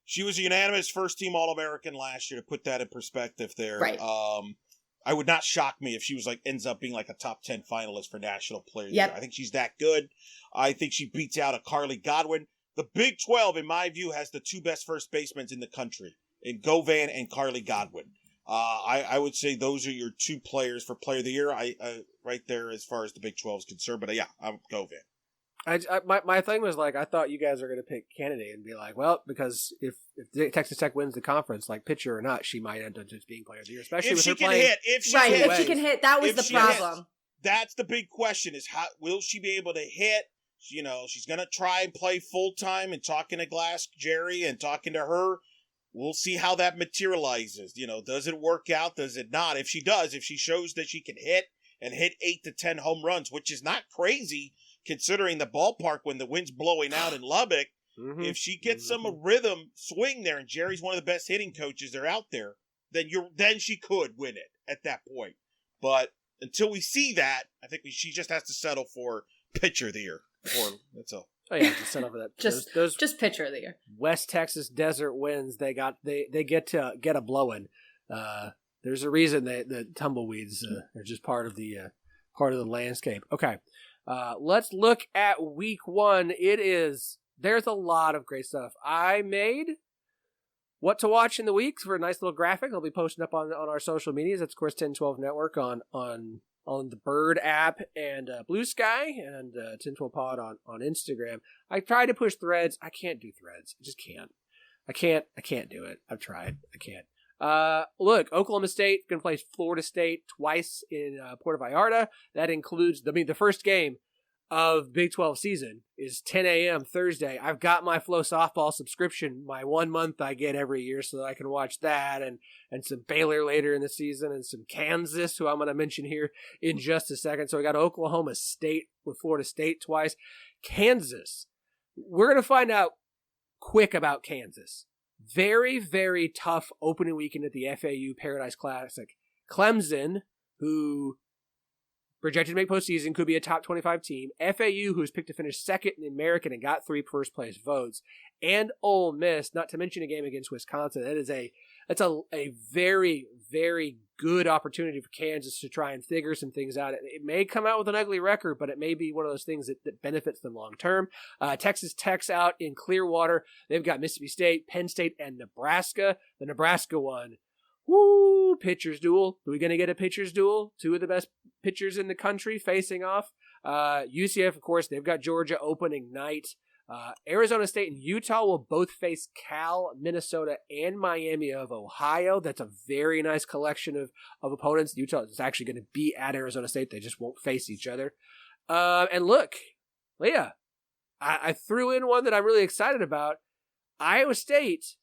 She was a unanimous first-team All-American last year, to put that in perspective there. Right. I would not shock me if she was ends up being like a top 10 finalist for National Player of the Year. I think she's that good. I think she beats out a Carly Godwin. The Big 12, in my view, has the two best first basemen in the country, in Govan and Carly Godwin. I would say those are your two players for Player of the Year. Right there as far as the Big 12 is concerned. But yeah, I'm Govan. My thing was like, I thought you guys were going to pick Kennedy and be like, well, because if Texas Tech wins the conference, like pitcher or not, she might end up just being Player of the Year, especially if with she her can playing. hit. If she can hit, that was the problem. That's the big question: is how will she be able to hit? She's going to try and play full time, and talking to Glass Jerry and talking to her. We'll see how that materializes. Does it work out? Does it not? If she does, if she shows that she can hit and hit 8 to 10 home runs, which is not crazy. Considering the ballpark when the wind's blowing out in Lubbock, if she gets some rhythm swing there, and Jerry's one of the best hitting coaches that are out there, then she could win it at that point. But until we see that, I think she just has to settle for pitcher of the year. That's all. Oh yeah, just settle for that. just pitcher of the year. West Texas desert winds. They get to get a blowing. There's a reason the tumbleweeds are just part of the landscape. Okay. Let's look at week 1. There's a lot of great stuff. I made what to watch in the week for a nice little graphic. I'll be posting up on our social medias. That's of course 1012 Network on the Bird app and Bluesky and 1012 Pod on Instagram. I tried to push threads. I can't do threads. I just can't. I can't do it. I've tried. I can't. Look, Oklahoma State going to play Florida State twice in Puerto Vallarta. That includes, the first game of Big 12 season is 10 a.m. Thursday. I've got my Flow Softball subscription, my 1 month I get every year so that I can watch that and some Baylor later in the season and some Kansas, who I'm going to mention here in just a second. So we got Oklahoma State with Florida State twice. Kansas. We're going to find out quick about Kansas. Very, very tough opening weekend at the FAU Paradise Classic. Clemson, who projected to make postseason, could be a top 25 team. FAU, who's picked to finish second in the American and got 3 first-place votes. And Ole Miss, not to mention a game against Wisconsin. That's a very, very good opportunity for Kansas to try and figure some things out. It may come out with an ugly record, but it may be one of those things that benefits them long term. Texas Tech's out in Clearwater. They've got Mississippi State, Penn State, and Nebraska. The Nebraska one, woo, pitchers duel. Are we going to get a pitchers duel? 2 of the best pitchers in the country facing off. UCF, of course, they've got Georgia opening night. Arizona State and Utah will both face Cal, Minnesota, and Miami of Ohio. That's a very nice collection of opponents. Utah is actually going to be at Arizona State. They just won't face each other. And look, Lea, I threw in one that I'm really excited about. Iowa State,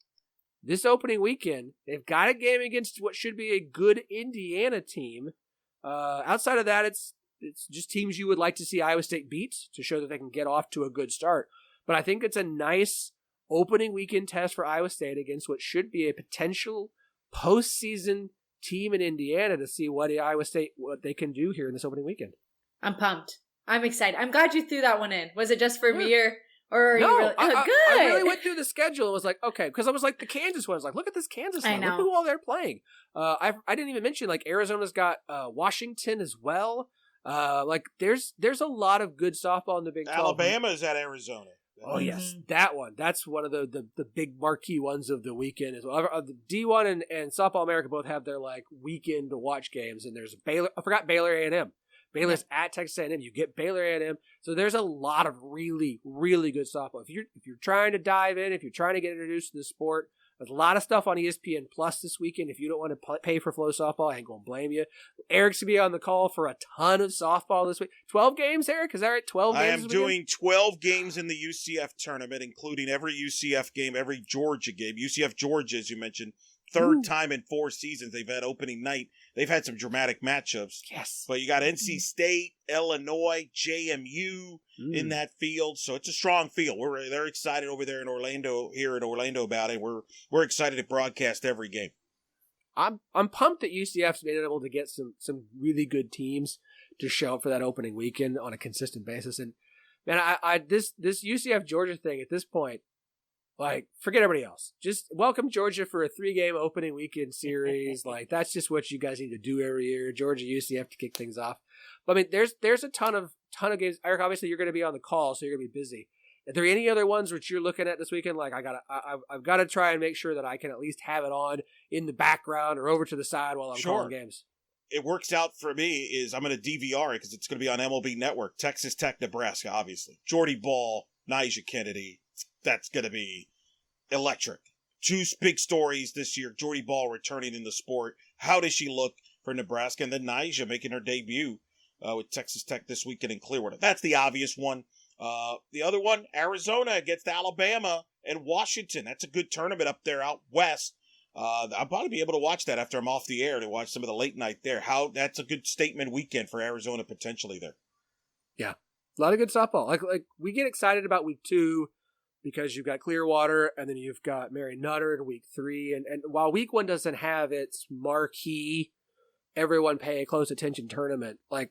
this opening weekend, they've got a game against what should be a good Indiana team. Outside of that, it's just teams you would like to see Iowa State beat to show that they can get off to a good start. But I think it's a nice opening weekend test for Iowa State against what should be a potential postseason team in Indiana to see what they can do here in this opening weekend. I'm pumped. I'm excited. I'm glad you threw that one in. Was it just for me or are no, you really? Good. I really went Good. through the schedule and was like, okay, because I was like the Kansas one. I was like, look at this Kansas one. I know. Look who all they're playing. I didn't even mention like Arizona's got Washington as well. There's a lot of good softball in the Big 12. Alabama's at Arizona. Oh yes, that one. That's one of the big marquee ones of the weekend as well. The D1 and Softball America both have their like weekend to watch games, and there's Baylor. I forgot Baylor A&M. Baylor's at Texas A&M. You get Baylor A&M. So there's a lot of really, really good softball. If you're trying to dive in, if you're trying to get introduced to the sport, there's a lot of stuff on ESPN Plus this weekend. If you don't want to pay for Flow Softball, I ain't going to blame you. Eric's going to be on the call for a ton of softball this week. 12 games, Eric? Is that right? 12 games? I am doing 12 games in the UCF tournament, including every UCF game, every Georgia game. UCF Georgia, as you mentioned, third time in 4 seasons they've had opening night. They've had some dramatic matchups. Yes. But you got NC State, Illinois, JMU in that field. So it's a strong field. They're excited over there here in Orlando about it. We're excited to broadcast every game. I'm pumped that UCF's been able to get some really good teams to show up for that opening weekend on a consistent basis. And man, this UCF Georgia thing at this point, like, forget everybody else. Just welcome Georgia for a 3-game opening weekend series. Like, that's just what you guys need to do every year. Georgia, UCF to kick things off. But I mean, there's a ton of games. Eric, obviously you're going to be on the call, so you're going to be busy. Are there any other ones which you're looking at this weekend? Like, I've got to try and make sure that I can at least have it on in the background or over to the side while I'm calling games. It works out for me is I'm going to DVR it because it's going to be on MLB Network. Texas Tech, Nebraska, obviously. Jordy Ball, Nyjah Kennedy. That's going to be electric. 2 big stories this year. Jordy Ball returning in the sport. How does she look for Nebraska? And then Nyjah making her debut with Texas Tech this weekend in Clearwater. That's the obvious one. The other one, Arizona against Alabama and Washington. That's a good tournament up there out west. I'll probably be able to watch that after I'm off the air to watch some of the late night there. That's a good statement weekend for Arizona potentially there. Yeah. A lot of good softball. Like we get excited about week 2 because you've got Clearwater and then you've got Mary Nutter in week 3. And while week 1 doesn't have its marquee, everyone pay close attention tournament, like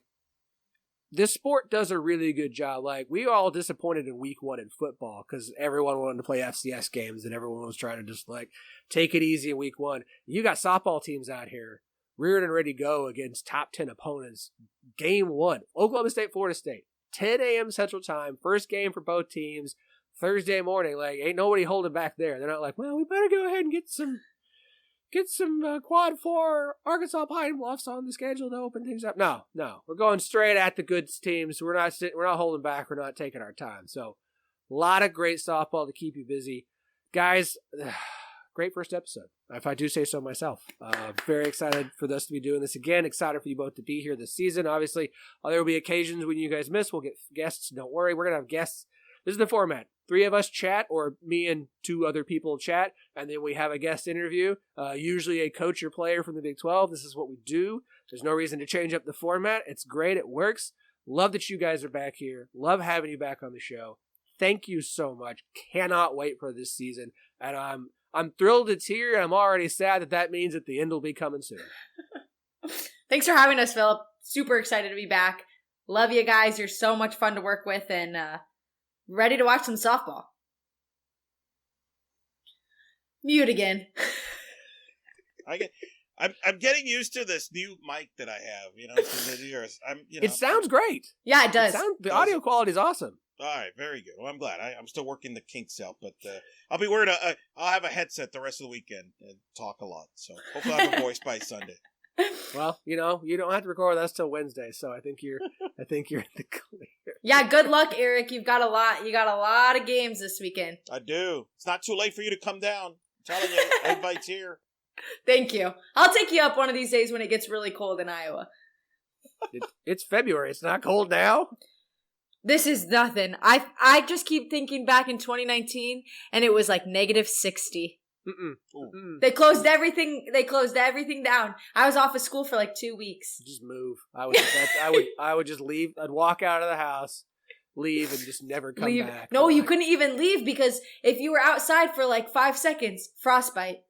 this sport does a really good job. Like, we were all disappointed in week 1 in football because everyone wanted to play FCS games and everyone was trying to just like take it easy in week 1. You got softball teams out here reared and ready to go against top 10 opponents. Game 1, Oklahoma State, Florida State, 10 a.m. Central Time, first game for both teams. Thursday morning, like, ain't nobody holding back there. They're not like, well, we better go ahead and get some quad 4 Arkansas Pine Bluffs on the schedule to open things up. No, we're going straight at the good teams. We're not holding back. We're not taking our time. So, a lot of great softball to keep you busy, guys. Great first episode, if I do say so myself. Very excited for us to be doing this again. Excited for you both to be here this season. Obviously, there will be occasions when you guys miss. We'll get guests. Don't worry, we're gonna have guests. This is the format. 3 of us chat, or me and 2 other people chat, and then we have a guest interview, usually a coach or player from the Big 12. This is what we do. There's no reason to change up the format. It's great. It works. Love that you guys are back here. Love having you back on the show. Thank you so much. Cannot wait for this season. And I'm thrilled it's here, and I'm already sad that means that the end will be coming soon. Thanks for having us, Phillip. super excited to be back. Love you guys. You're so much fun to work with, and ready to watch some softball. Mute again. I'm getting used to this new mic that I have, through the years. It sounds great. Yeah, it does. The audio quality is awesome. All right, very good. Well, I'm glad. I'm still working the kinks out, but I'll be wearing I'll have a headset the rest of the weekend and talk a lot. So hopefully I'll have a voice by Sunday. Well, you don't have to record with us till Wednesday, so I think you're in the clear. Yeah, good luck, Eric. You got a lot of games this weekend. I do. It's not too late for you to come down. I'm telling you, everybody's here. Thank you. I'll take you up one of these days when it gets really cold in Iowa. It's February. It's not cold now. This is nothing. I just keep thinking back in 2019, and it was like -60. They closed everything. They closed everything down. I was off of school for like 2 weeks. Just move. I would just leave. I'd walk out of the house, leave, and just never come back. No, you couldn't even leave because if you were outside for like 5 seconds, frostbite.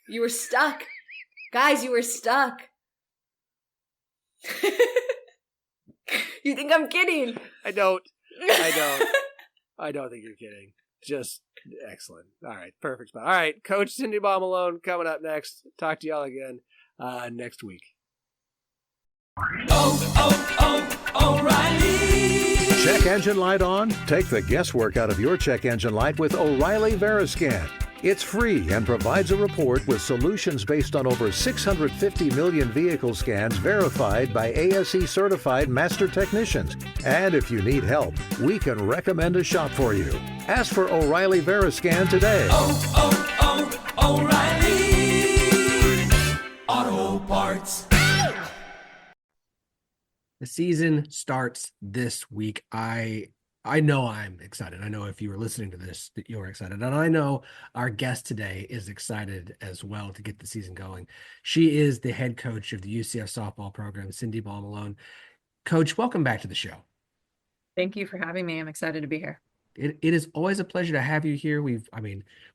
You were stuck. Guys, you were stuck. You think I'm kidding? I don't think you're kidding. Just excellent. All right, perfect spot. All right, Coach Cindy Ball-Malone coming up next. Talk to y'all again next week. O'Reilly. Check engine light on? Take the guesswork out of your check engine light with O'Reilly Veriscan. It's free and provides a report with solutions based on over 650 million vehicle scans verified by ASE certified master technicians. And if you need help, we can recommend a shop for you. Ask for O'Reilly Veriscan today. O'Reilly Auto Parts. The season starts this week. I know I'm excited. I know if you were listening to this that you're excited. And I know our guest today is excited as well to get the season going. She is the head coach of the UCF softball program, Cindy Ball-Malone. Coach, welcome back to the show. Thank you for having me. I'm excited to be here. It is always a pleasure to have you here. We've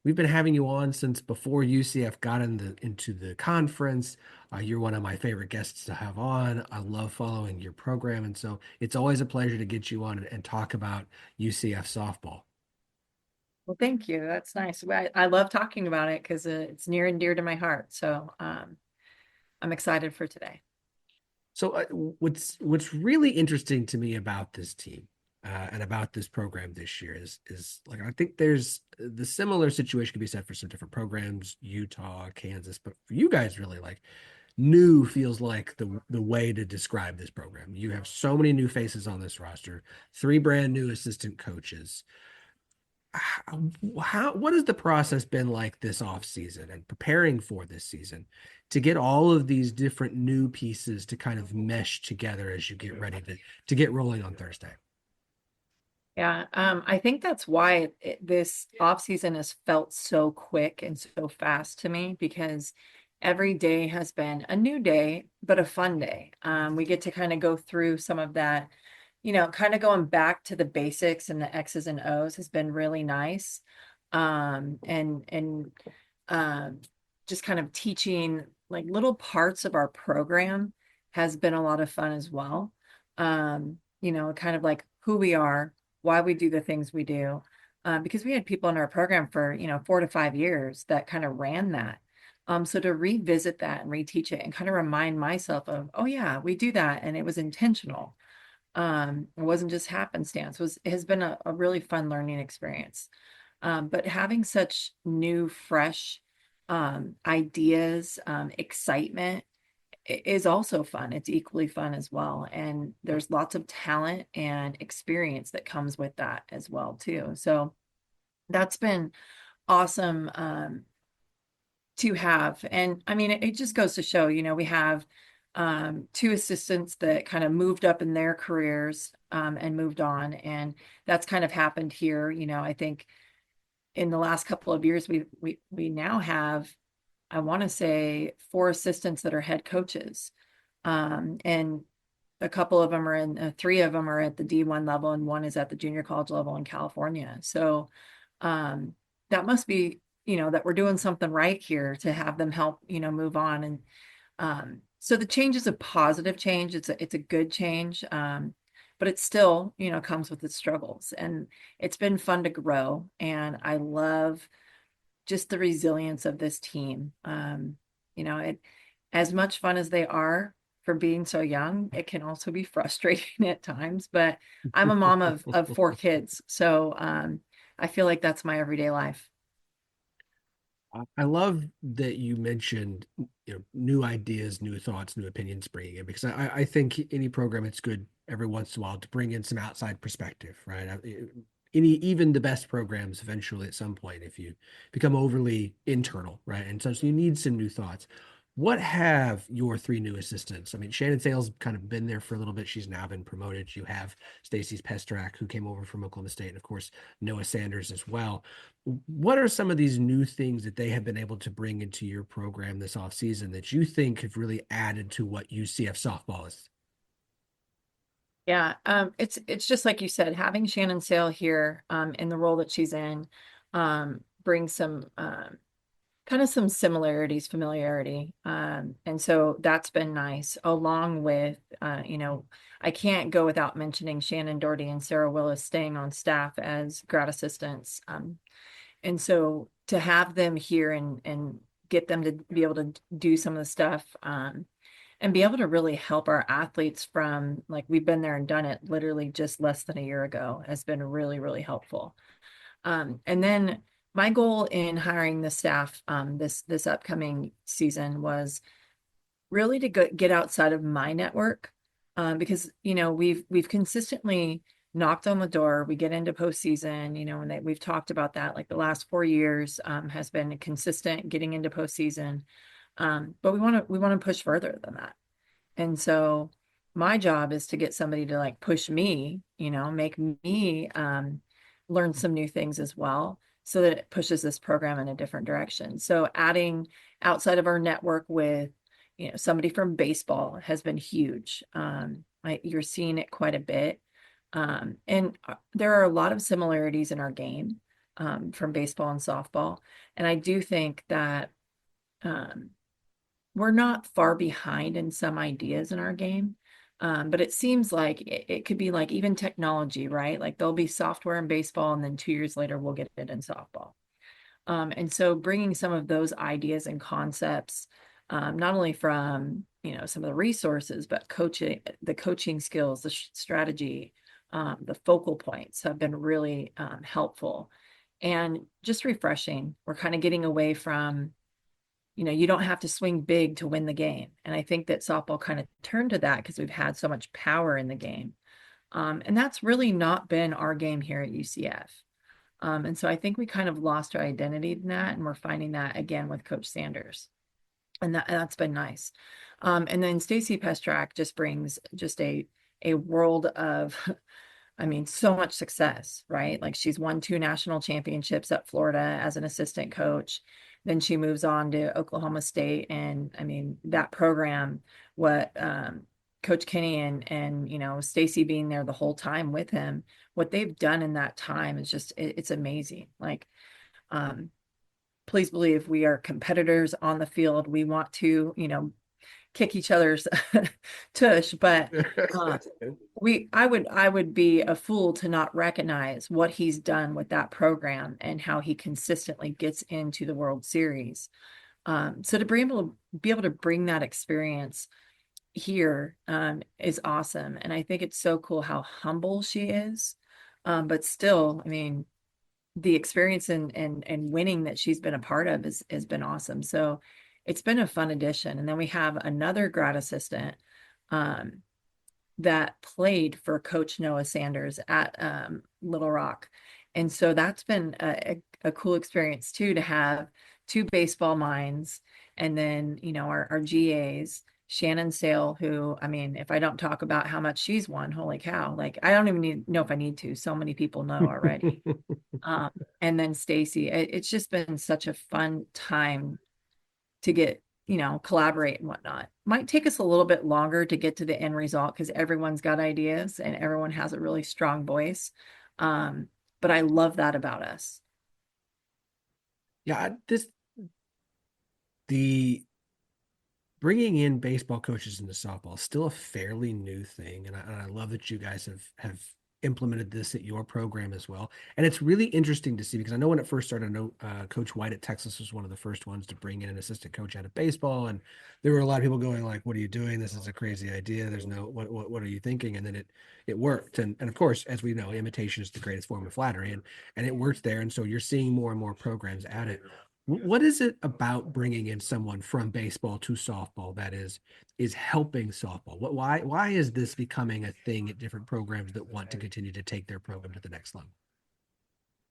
been having you on since before UCF got into the conference. You're one of my favorite guests to have on. I love following your program, and so it's always a pleasure to get you on and talk about UCF softball. Well, thank you. That's nice. I love talking about it because it's near and dear to my heart. So I'm excited for today. So what's really interesting to me about this team and about this program this year is like, I think there's the similar situation could be said for some different programs, Utah, Kansas, but for you guys, really, like, new feels like the way to describe this program. You have so many new faces on this roster, 3 brand new assistant coaches. What has the process been like this off season and preparing for this season to get all of these different new pieces to kind of mesh together as you get ready to get rolling on Thursday? Yeah, I think that's why this off season has felt so quick and so fast to me, because every day has been a new day, but a fun day. We get to kind of go through some of that, kind of going back to the basics and the X's and O's has been really nice. And just kind of teaching like little parts of our program has been a lot of fun as well. Kind of like who we are, why we do the things we do, because we had people in our program for, 4 to 5 years that kind of ran that. So to revisit that and reteach it and kind of remind myself of, oh yeah, we do that. And it was intentional. It wasn't just happenstance. It has been a really fun learning experience. But having such new, fresh ideas, excitement is also fun. It's equally fun as well. And there's lots of talent and experience that comes with that as well too. So that's been awesome to have. And I mean, it just goes to show, we have 2 assistants that kind of moved up in their careers and moved on. And that's kind of happened here. I think in the last couple of years, we now have, I want to say, 4 assistants that are head coaches. And a couple of them are 3 of them are at the D1 level, and 1 is at the junior college level in California. So that must be, that we're doing something right here to have them help, move on. And So the change is a positive change. It's a good change. But it still, comes with its struggles, and it's been fun to grow. And I love just the resilience of this team. It, as much fun as they are for being so young, it can also be frustrating at times, but I'm a mom of 4 kids. So, I feel like that's my everyday life. I love that you mentioned, new ideas, new thoughts, new opinions bringing in, because I think any program, it's good every once in a while to bring in some outside perspective, right? Even the best programs eventually at some point, if you become overly internal, right? And so you need some new thoughts. What have your 3 new assistants? I mean, Shannon Sales kind of been there for a little bit. She's now been promoted. You have Stacey Pestrak, who came over from Oklahoma State, and of course, Noah Sanders as well. What are some of these new things that they have been able to bring into your program this offseason that you think have really added to what UCF softball is? Yeah, it's just like you said, having Shannon Sale here, in the role that she's in, brings some, kind of some similarities, familiarity. And so that's been nice, along with, I can't go without mentioning Shannon Doherty and Sarah Willis staying on staff as grad assistants. And so to have them here and get them to be able to do some of the stuff, and be able to really help our athletes from, like, we've been there and done it literally just less than a year ago, has been really, really helpful. And then my goal in hiring the staff, this upcoming season, was really to get outside of my network, because we've consistently knocked on the door. We get into postseason, and we've talked about that. Like the last 4 years, has been consistent getting into postseason. But we want to push further than that. And so my job is to get somebody to like push me, make me learn some new things as well, so that it pushes this program in a different direction. So adding outside of our network with, somebody from baseball has been huge. You're seeing it quite a bit. And there are a lot of similarities in our game, from baseball and softball. And I do think that, we're not far behind in some ideas in our game. But it seems like it could be like even technology, right? Like there'll be software in baseball, and then 2 years later we'll get it in softball. And so bringing some of those ideas and concepts, not only from, some of the resources, but the coaching skills, the strategy, the focal points have been really helpful and just refreshing. We're kind of getting away from, you don't have to swing big to win the game. And I think that softball kind of turned to that because we've had so much power in the game. And that's really not been our game here at UCF. And so I think we kind of lost our identity in that, and we're finding that again with Coach Sanders. And that's been nice. And then Stacey Pestrak just brings just a world of, I mean, so much success, right? Like she's won 2 national championships at Florida as an assistant coach. Then she moves on to Oklahoma State. And I mean, that program, what Coach Kenny and Stacey being there the whole time with him, what they've done in that time is just, it's amazing. Like, please believe we are competitors on the field. We want to, kick each other's tush, but I would be a fool to not recognize what he's done with that program and how he consistently gets into the World Series. So to be able to bring that experience here, is awesome. And I think it's so cool how humble she is. But still, I mean, the experience and winning that she's been a part of has been awesome. So it's been a fun addition. And then we have another grad assistant, that played for Coach Noah Sanders at Little Rock. And so that's been a cool experience too, to have 2 baseball minds. And then, our GAs, Shannon Sale, who, I mean, if I don't talk about how much she's won, holy cow, like I don't even know if I need to. So many people know already. And then Stacey, it's just been such a fun time to get, collaborate and whatnot. Might take us a little bit longer to get to the end result because everyone's got ideas and everyone has a really strong voice. But I love that about us. Yeah, the bringing in baseball coaches into softball is still a fairly new thing, and I love that you guys have implemented this at your program as well. And it's really interesting to see, because I know when it first started, I know Coach White at Texas was one of the first ones to bring in an assistant coach out of baseball, and there were a lot of people going like, "What are you doing? This is a crazy idea. There's no what are you thinking?" And then it worked, and of course, as we know, imitation is the greatest form of flattery, and it worked there, and so you're seeing more and more programs at it. What is it about bringing in someone from baseball to softball that is helping softball? Why is this becoming a thing at different programs that want to continue to take their program to the next level?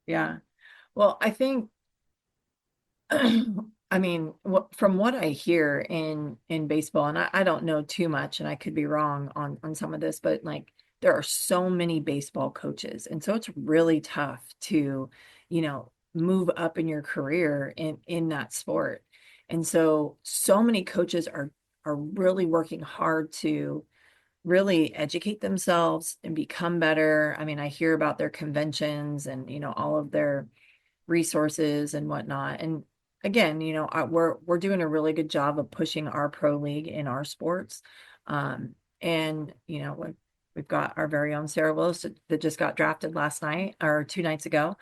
Yeah. Well, I think, I mean, from what I hear in baseball, and I don't know too much, and I could be wrong on some of this, but like there are so many baseball coaches, and so it's really tough to, move up in your career in that sport. And so many coaches are really working hard to really educate themselves and become better. I mean, I hear about their conventions and, all of their resources and whatnot. And again, we're doing a really good job of pushing our pro league in our sports. And, we've got our very own Sarah Willis that just got drafted last night or 2 nights ago.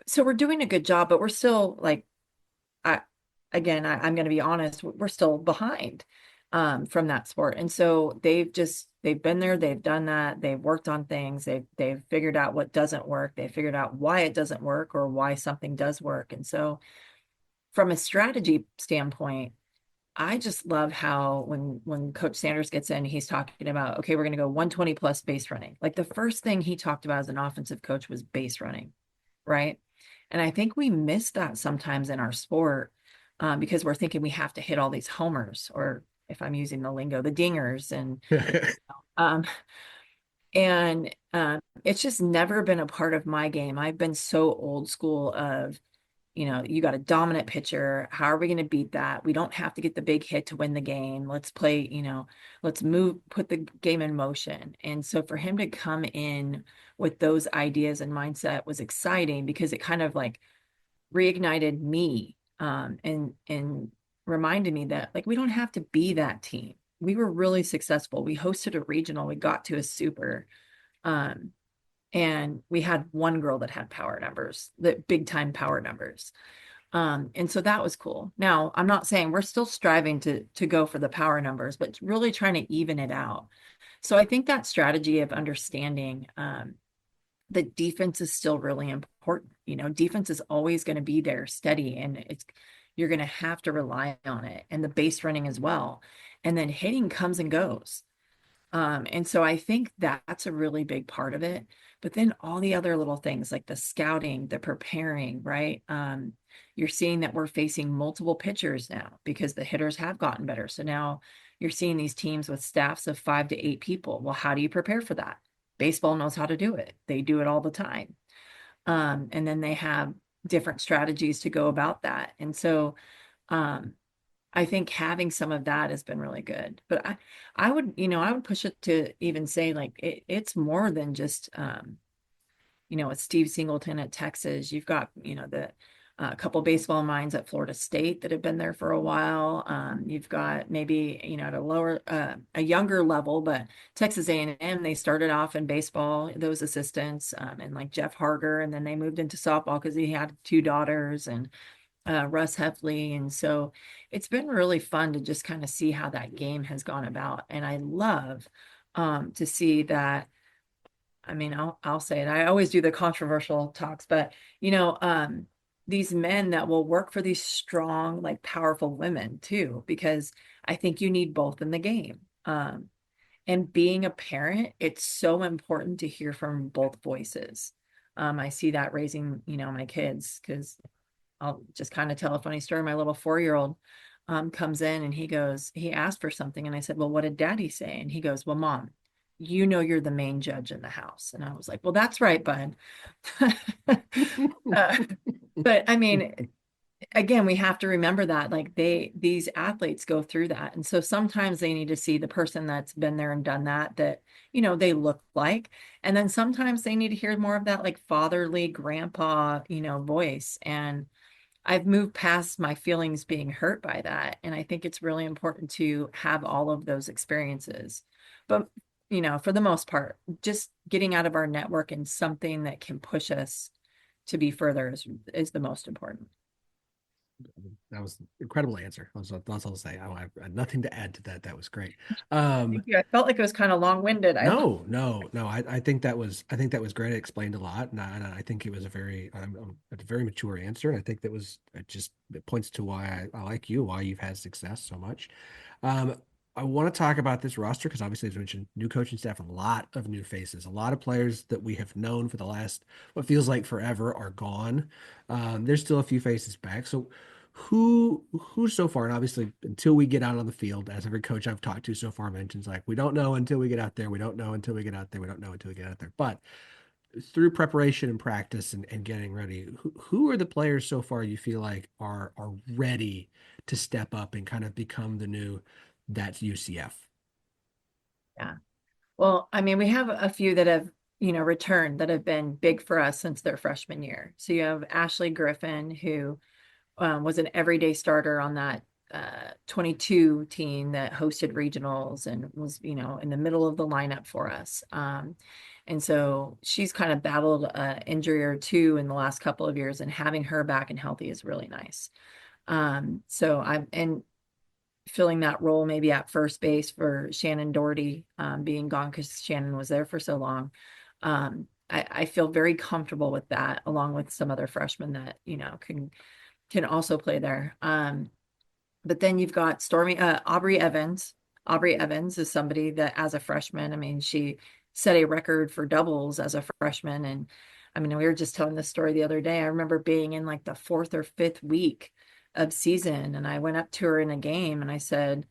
So we're doing a good job, but we're still like, I'm going to be honest, we're still behind from that sport. And so they've been there, they've done that, they've worked on things, they've figured out what doesn't work, they figured out why it doesn't work or why something does work. And so from a strategy standpoint, I just love how when Coach Sanders gets in, he's talking about, okay, we're going to go 120 plus base running. Like the first thing he talked about as an offensive coach was base running, right? And I think we miss that sometimes in our sport because we're thinking we have to hit all these homers, or if I'm using the lingo, the dingers. Um, it's just never been a part of my game. I've been so old school of, you got a dominant pitcher. How are we going to beat that? We don't have to get the big hit to win the game. Let's play, let's put the game in motion. And so for him to come in with those ideas and mindset was exciting because it kind of like reignited me and reminded me that like we don't have to be that team. We were really successful. We hosted a regional. We got to a super. And we had one girl that had power numbers, the big time power numbers. And so that was cool. Now, I'm not saying we're still striving to go for the power numbers, but really trying to even it out. So I think that strategy of understanding the defense is still really important. Defense is always going to be there steady, and you're going to have to rely on it, and the base running as well. And then hitting comes and goes. And so I think that's a really big part of it. But then all the other little things like the scouting, the preparing, right? You're seeing that we're facing multiple pitchers now because the hitters have gotten better. So now you're seeing these teams with staffs of 5 to 8 people. Well, how do you prepare for that? Baseball knows how to do it. They do it all the time. And then they have different strategies to go about that. And so, I think having some of that has been really good, but I would push it to even say like it's more than just, it's Steve Singleton at Texas. You've got, the couple baseball minds at Florida State that have been there for a while. You've got maybe, at a younger level, but Texas A&M, they started off in baseball, those assistants, and like Jeff Harger, and then they moved into softball because he had 2 daughters, and Russ Heffley. And so it's been really fun to just kind of see how that game has gone about. And I love to see that. I mean, I'll say it. I always do the controversial talks, but these men that will work for these strong, like powerful women too, because I think you need both in the game. And being a parent, it's so important to hear from both voices. I see that raising, my kids, because I'll just kind of tell a funny story. My little 4-year-old comes in and he asked for something. And I said, well, what did daddy say? And he goes, well, mom, you're the main judge in the house. And I was like, well, that's right, bud. But I mean, again, we have to remember that like these athletes go through that. And so sometimes they need to see the person that's been there and done that they look like, and then sometimes they need to hear more of that like fatherly grandpa, voice. And I've moved past my feelings being hurt by that. And I think it's really important to have all of those experiences. But, for the most part, just getting out of our network and something that can push us to be further is the most important. That was an incredible answer. That's all I'll say. I have nothing to add to that. That was great. Thank you. I felt like it was kind of long-winded. No. I think that was great. It explained a lot, and I think it was a very mature answer. And I think it points to why I like you, why you've had success so much. I want to talk about this roster because obviously, as mentioned, new coaching staff, a lot of new faces, a lot of players that we have known for the last what feels like forever are gone. There's still a few faces back. So who so far, and obviously until we get out on the field, as every coach I've talked to so far mentions, like, we don't know until we get out there. We don't know until we get out there. We don't know until we get out there. But through preparation and practice and getting ready, who are the players so far you feel like are ready to step up and kind of become the new that's UCF? Yeah. Well, I mean, we have a few that have, returned that have been big for us since their freshman year. So you have Ashley Griffin, who was an everyday starter on that 22 team that hosted regionals and was, in the middle of the lineup for us. And so she's kind of battled an injury or two in the last couple of years, and having her back and healthy is really nice. So I'm filling that role maybe at first base for Shannon Doherty, being gone because Shannon was there for so long. I feel very comfortable with that, along with some other freshmen that, can also play there. But then you've got Aubrey Evans. Aubrey Evans is somebody that, as a freshman, I mean, she set a record for doubles as a freshman. And I mean, we were just telling this story the other day. I remember being in like the fourth or fifth week of season, and I went up to her in a game and I said,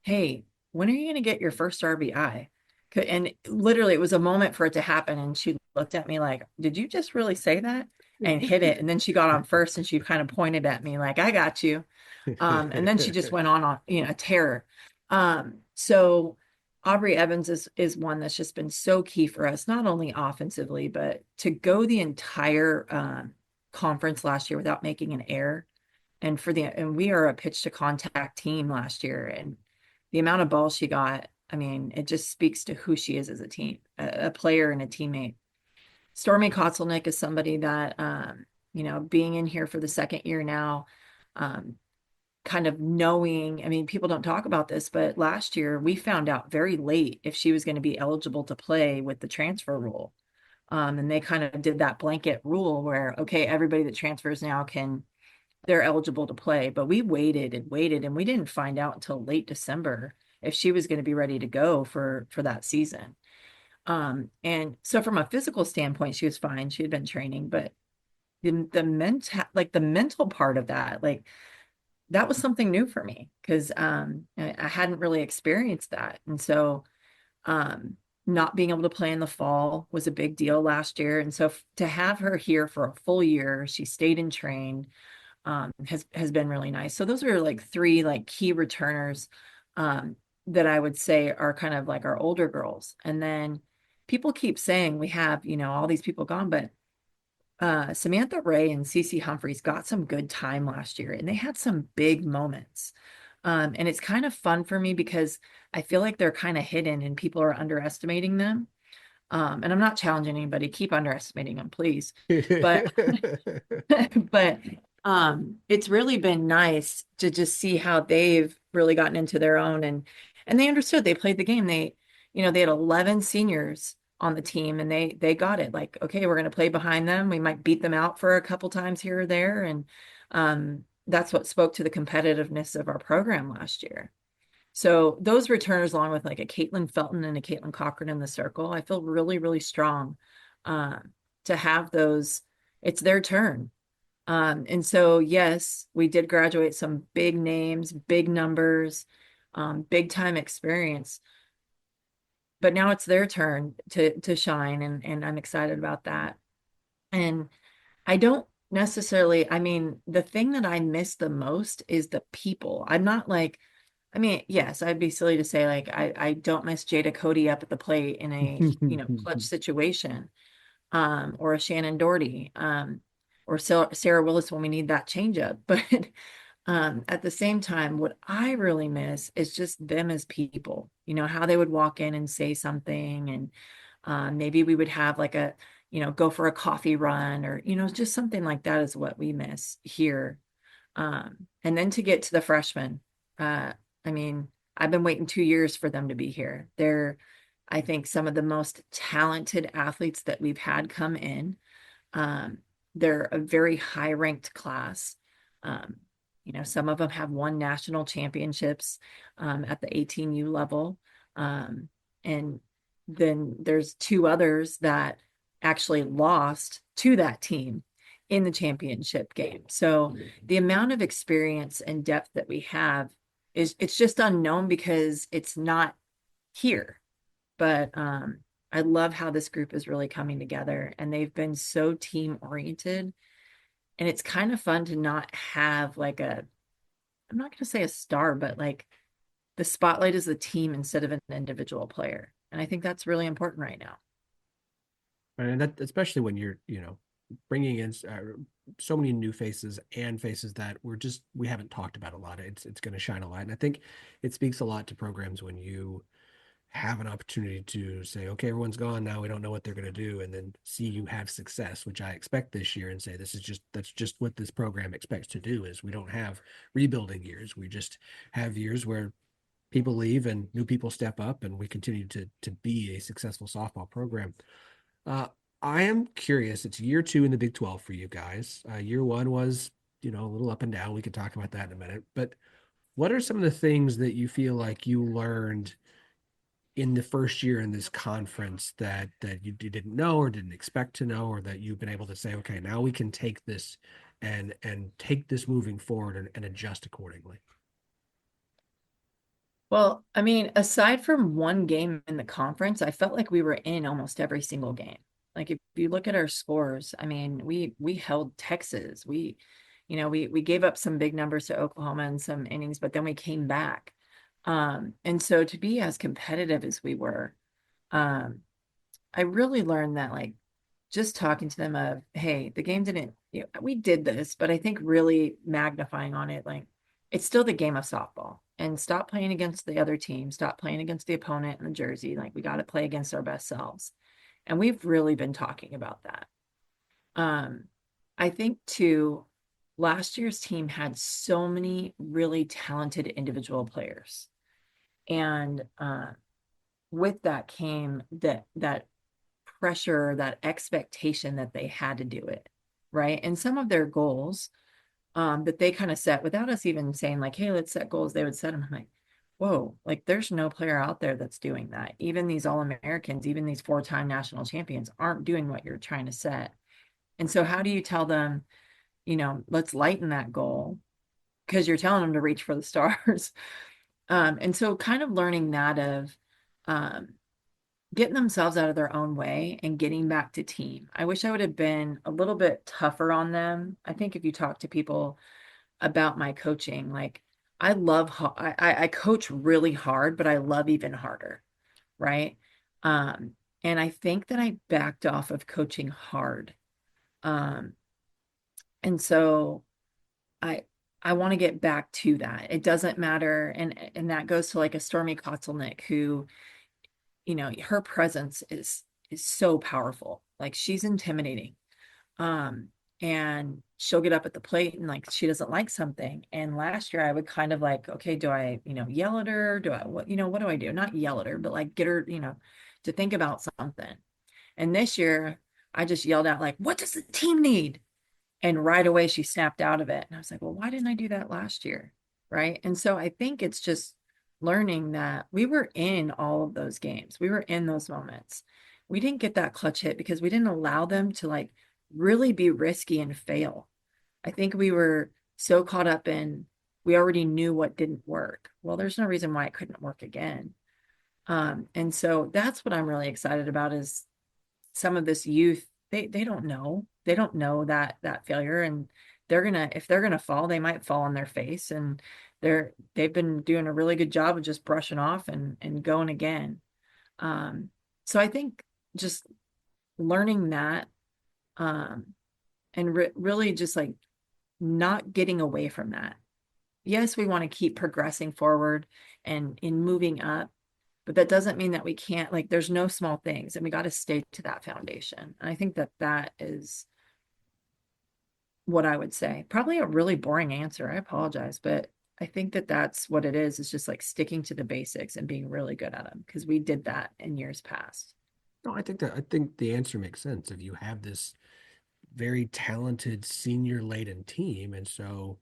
"Hey, when are you going to get your first RBI?" And literally it was a moment for it to happen. And she looked at me like, "Did you just really say that?" And hit it. And then she got on first and she kind of pointed at me like, "I got you." And then she just went on, a tear. So Aubrey Evans is one that's just been so key for us, not only offensively, but to go the entire conference last year without making an error. And we are a pitch to contact team last year, and the amount of balls she got, I mean, it just speaks to who she is as a team, a player and a teammate. Stormy Kotzelnick is somebody that, being in here for the second year now, kind of knowing, I mean, people don't talk about this, but last year we found out very late if she was going to be eligible to play with the transfer rule. And they kind of did that blanket rule where, okay, everybody that transfers now they're eligible to play. But we waited and waited, and we didn't find out until late December if she was going to be ready to go for that season. And so from a physical standpoint, she was fine. She had been training, but the mental part of that, like, that was something new for me because I hadn't really experienced that. And so not being able to play in the fall was a big deal last year. And so to have her here for a full year, she stayed and trained, has been really nice. So those are like three like key returners that I would say are kind of like our older girls. And then people keep saying we have, all these people gone, but Samantha Ray and Cece Humphreys got some good time last year, and they had some big moments. And it's kind of fun for me because I feel like they're kind of hidden and people are underestimating them. And I'm not challenging anybody, keep underestimating them, please. But but it's really been nice to just see how they've really gotten into their own, and they understood. They played the game. They had 11 seniors on the team, and they got it. Like, okay, we're going to play behind them. We might beat them out for a couple times here or there. And that's what spoke to the competitiveness of our program last year. So those returners, along with like a Caitlin Felton and a Caitlin Cochran in the circle, I feel really, really strong to have those. It's their turn. And so, yes, we did graduate some big names, big numbers, big time experience. But now it's their turn to shine, and I'm excited about that. And I don't necessarily, I mean, the thing that I miss the most is the people. I'm not like, I mean, yes, I'd be silly to say like I don't miss Jada Cody up at the plate in a clutch situation, or a Shannon Doherty. or Sarah Willis when we need that changeup. But at the same time, what I really miss is just them as people, how they would walk in and say something, and maybe we would have like a, go for a coffee run, or, just something like that is what we miss here. And then to get to the freshmen, I mean, I've been waiting 2 years for them to be here. They're, I think, some of the most talented athletes that we've had come in. They're a very high ranked class. Some of them have won national championships at the 18U level. And then there's two others that actually lost to that team in the championship game. So the amount of experience and depth that we have it's just unknown because it's not here. But I love how this group is really coming together, and they've been so team oriented. And it's kind of fun to not have like I'm not going to say a star, but like the spotlight is the team instead of an individual player. And I think that's really important right now. And that, especially when you're, bringing in so many new faces and faces that we haven't talked about a lot. It's going to shine a light. And I think it speaks a lot to programs when you have an opportunity to say, okay, everyone's gone now, we don't know what they're going to do, and then see you have success, which I expect this year, and say that's just what this program expects to do. Is we don't have rebuilding years, we just have years where people leave and new people step up, and we continue to be a successful softball program. I am curious, it's year 2 in the Big 12 for you guys. Year 1 was a little up and down. We could talk about that in a minute, but what are some of the things that you feel like you learned in the first year in this conference that you didn't know or didn't expect to know, or that you've been able to say, okay, now we can take this and take this moving forward and adjust accordingly? Well, I mean, aside from one game in the conference, I felt like we were in almost every single game. Like if you look at our scores, I mean, we held Texas. We gave up some big numbers to Oklahoma in some innings, but then we came back. And so to be as competitive as we were, I really learned that, like, just talking to them of, hey, the game didn't, we did this, but I think really magnifying on it, like, it's still the game of softball, and stop playing against the other team, stop playing against the opponent in the jersey. Like, we got to play against our best selves. And we've really been talking about that. I think too, last year's team had so many really talented individual players. And with that came that pressure, that expectation that they had to do it, right? And some of their goals that they kind of set without us even saying, like, hey, let's set goals, they would set them. I'm like, whoa, like there's no player out there that's doing that. Even these All-Americans, even these 4-time national champions aren't doing what you're trying to set. And so how do you tell them, let's lighten that goal? Because you're telling them to reach for the stars. And so kind of learning that of getting themselves out of their own way and getting back to team. I wish I would have been a little bit tougher on them. I think if you talk to people about my coaching, like, I coach really hard, but I love even harder. Right. And I think that I backed off of coaching hard. And so I want to get back to that. It doesn't matter. And that goes to like a Stormy Kotzelnick who, her presence is so powerful. Like, she's intimidating. And she'll get up at the plate and like she doesn't like something. And last year I would kind of like, okay, do I, yell at her? Do I what do I do? Not yell at her, but like get her, to think about something. And this year I just yelled out like, what does the team need? And right away she snapped out of it. And I was like, well, why didn't I do that last year? Right. And so I think it's just learning that we were in all of those games. We were in those moments. We didn't get that clutch hit because we didn't allow them to like really be risky and fail. I think we were so caught up in, we already knew what didn't work. Well, there's no reason why it couldn't work again. And so that's what I'm really excited about is some of this youth, they don't know that failure, and if they're gonna fall, they might fall on their face, and they've been doing a really good job of just brushing off and going again. So I think just learning that, and really just like not getting away from that. Yes, we want to keep progressing forward and in moving up, but that doesn't mean that we can't, like, there's no small things, and we got to stay to that foundation. And I think that that is what I would say. Probably a really boring answer. I apologize, but I think that that's what it is. It's just like sticking to the basics and being really good at them, because we did that in years past. No, I think the answer makes sense. If you have this very talented senior laden team, and so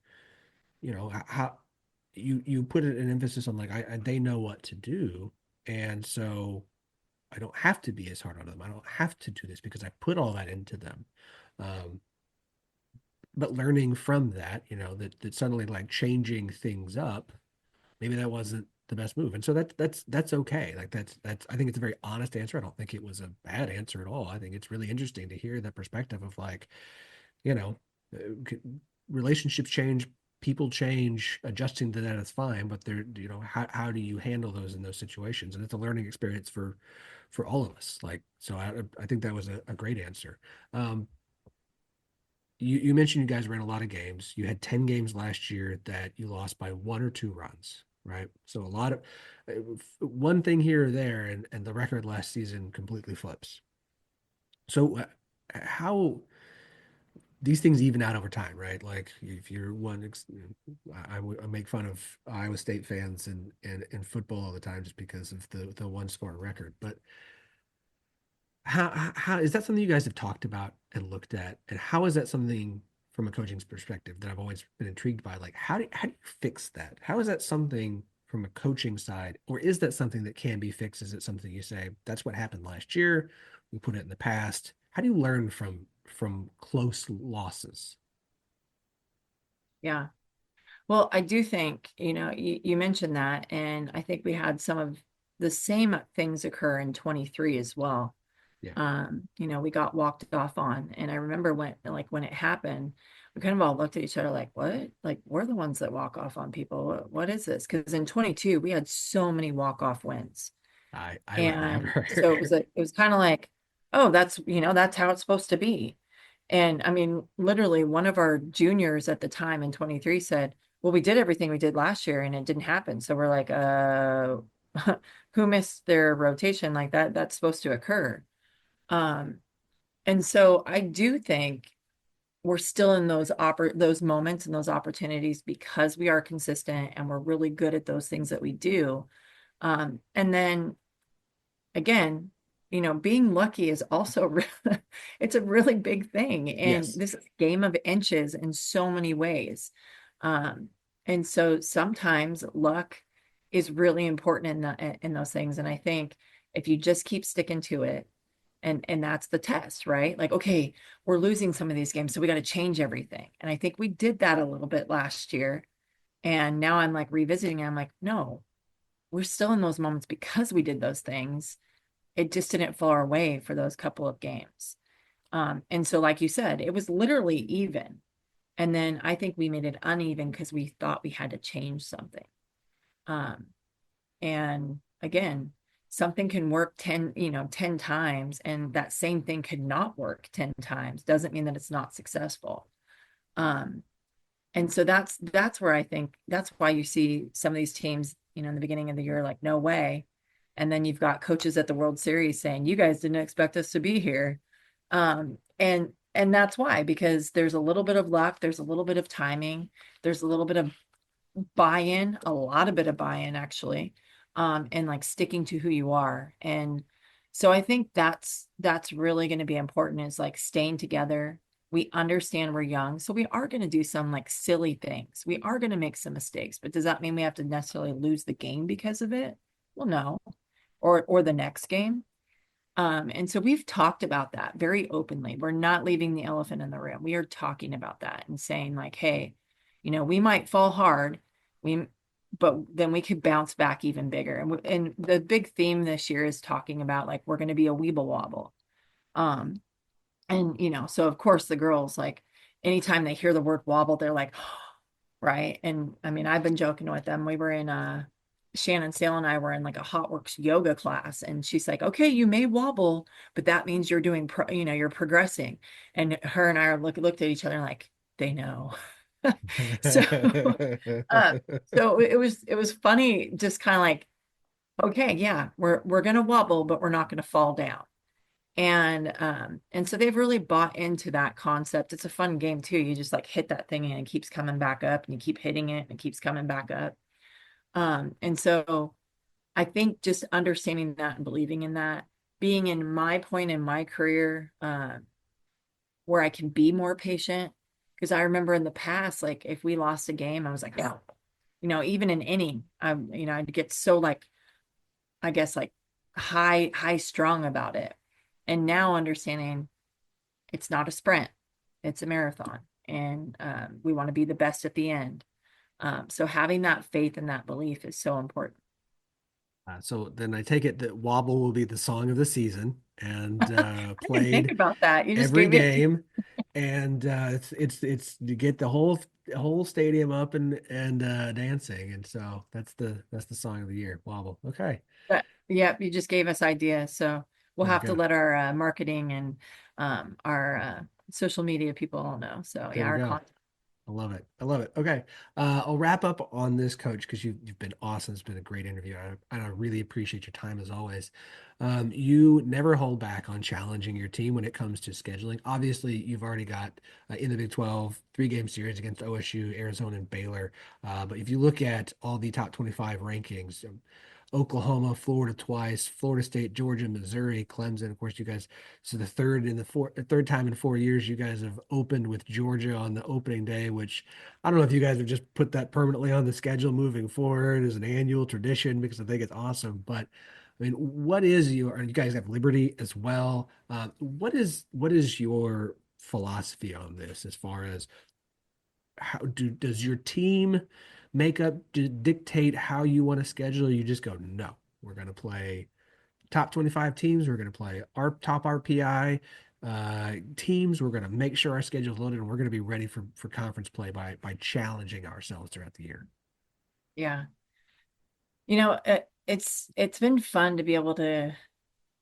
how you put an emphasis on like they know what to do, and so I don't have to be as hard on them. I don't have to do this because I put all that into them. But learning from that, that suddenly like changing things up, maybe that wasn't the best move. And so that's okay. Like that's I think it's a very honest answer. I don't think it was a bad answer at all. I think it's really interesting to hear that perspective of like, you know, relationships change, people change, adjusting to that is fine, but how do you handle those in those situations? And it's a learning experience for all of us. Like, so I think that was a great answer. You mentioned you guys ran a lot of games. You had 10 games last year that you lost by 1 or 2 runs, right? So a lot of one thing here or there, and the record last season completely flips. So how these things even out over time, right? Like if you're I make fun of Iowa State fans in football all the time just because of the 1-score record. But how is that something you guys have talked about and looked at, and how is that something from a coaching's perspective that I've always been intrigued by? Like how do you fix that? How is that something from a coaching side, or is that something that can be fixed? Is it something you say that's what happened last year, we put it in the past? How do you learn from close losses? Yeah. Well, I do think, you mentioned that, and I think we had some of the same things occur in 23 as well. Yeah. We got walked off on, and I remember when it happened, we kind of all looked at each other like, what? Like, we're the ones that walk off on people. What is this? Because in 22, we had so many walk-off wins. I And remember. so it was kind of like, oh, that's how it's supposed to be. And I mean, literally one of our juniors at the time in 23 said, well, we did everything we did last year and it didn't happen. So we're like, who missed their rotation? Like that's supposed to occur. And so I do think we're still in those moments and those opportunities because we are consistent and we're really good at those things that we do. And then again, being lucky is also it's a really big thing. And Yes. this is a game of inches in so many ways. And so sometimes luck is really important in those things. And I think if you just keep sticking to it, and that's the test, right? Like, okay, we're losing some of these games, so we got to change everything. And I think we did that a little bit last year. And now I'm like revisiting it. I'm like, no, we're still in those moments because we did those things. It just didn't fall our way for those couple of games. And so, like you said, it was literally even. And then I think we made it uneven because we thought we had to change something. And again, something can work 10 times, and that same thing could not work 10 times. Doesn't mean that it's not successful. And so that's where I think that's why you see some of these teams, in the beginning of the year, like, no way. And then you've got coaches at the World Series saying, you guys didn't expect us to be here. And that's why, because there's a little bit of luck, there's a little bit of timing, there's a little bit of buy-in, a lot of bit of buy-in actually, and like sticking to who you are. And so I think that's really going to be important, is like staying together. We understand we're young, so we are going to do some like silly things. We are going to make some mistakes, but does that mean we have to necessarily lose the game because of it? Well, no. Or the next game. And so we've talked about that very openly. We're not leaving the elephant in the room. We are talking about that and saying like, hey, we might fall hard, but then we could bounce back even bigger. And the big theme this year is talking about like, we're going to be a weeble wobble. And so of course the girls, like, anytime they hear the word wobble, they're like, right. And I mean, I've been joking with them. We were in Shannon Sale and I were in like a HotWorks yoga class, and she's like, okay, you may wobble, but that means you're doing, you're progressing. And her and I looked at each other like, they know. So, uh, so it was funny, just kind of like, okay, yeah, we're gonna wobble, but we're not gonna fall down. And so they've really bought into that concept. It's a fun game too. You just like hit that thing and it keeps coming back up, and you keep hitting it and it keeps coming back up. And so I think just understanding that and believing in that, being in my point in my career, where I can be more patient. Because I remember in the past, like if we lost a game, I was like, yeah, even an inning, I'd get so like, I guess like high strung about it. And now understanding it's not a sprint, it's a marathon, and we want to be the best at the end. So having that faith and that belief is so important. So then I take it that Wobble will be the song of the season and I didn't think played about that. You just every gave me game, and it's you get the whole stadium up and dancing, and so that's the song of the year, Wobble. Okay, but yeah, you just gave us ideas. So we'll there we have to go. let our marketing and our social media people all know. So There yeah, we our go. content. I love it. I love it. Okay. I'll wrap up on this, Coach, because you've been awesome. It's been a great interview. I really appreciate your time as always. You never hold back on challenging your team when it comes to scheduling. Obviously, you've already got in the Big 12 3-game series against OSU, Arizona, and Baylor. But if you look at all the top 25 rankings, Oklahoma, Florida twice, Florida State, Georgia, Missouri, Clemson. Of course, you guys. So the third time in 4 years, you guys have opened with Georgia on the opening day, which I don't know if you guys have just put that permanently on the schedule moving forward as an annual tradition because I think it's awesome. But I mean, you guys have Liberty as well. What is your philosophy on this as far as does your team makeup dictate how you want to schedule? Or you just go, no, we're going to play top 25 teams. We're going to play our top RPI teams. We're going to make sure our schedule's loaded, and we're going to be ready for conference play by challenging ourselves throughout the year. Yeah. It's been fun to be able to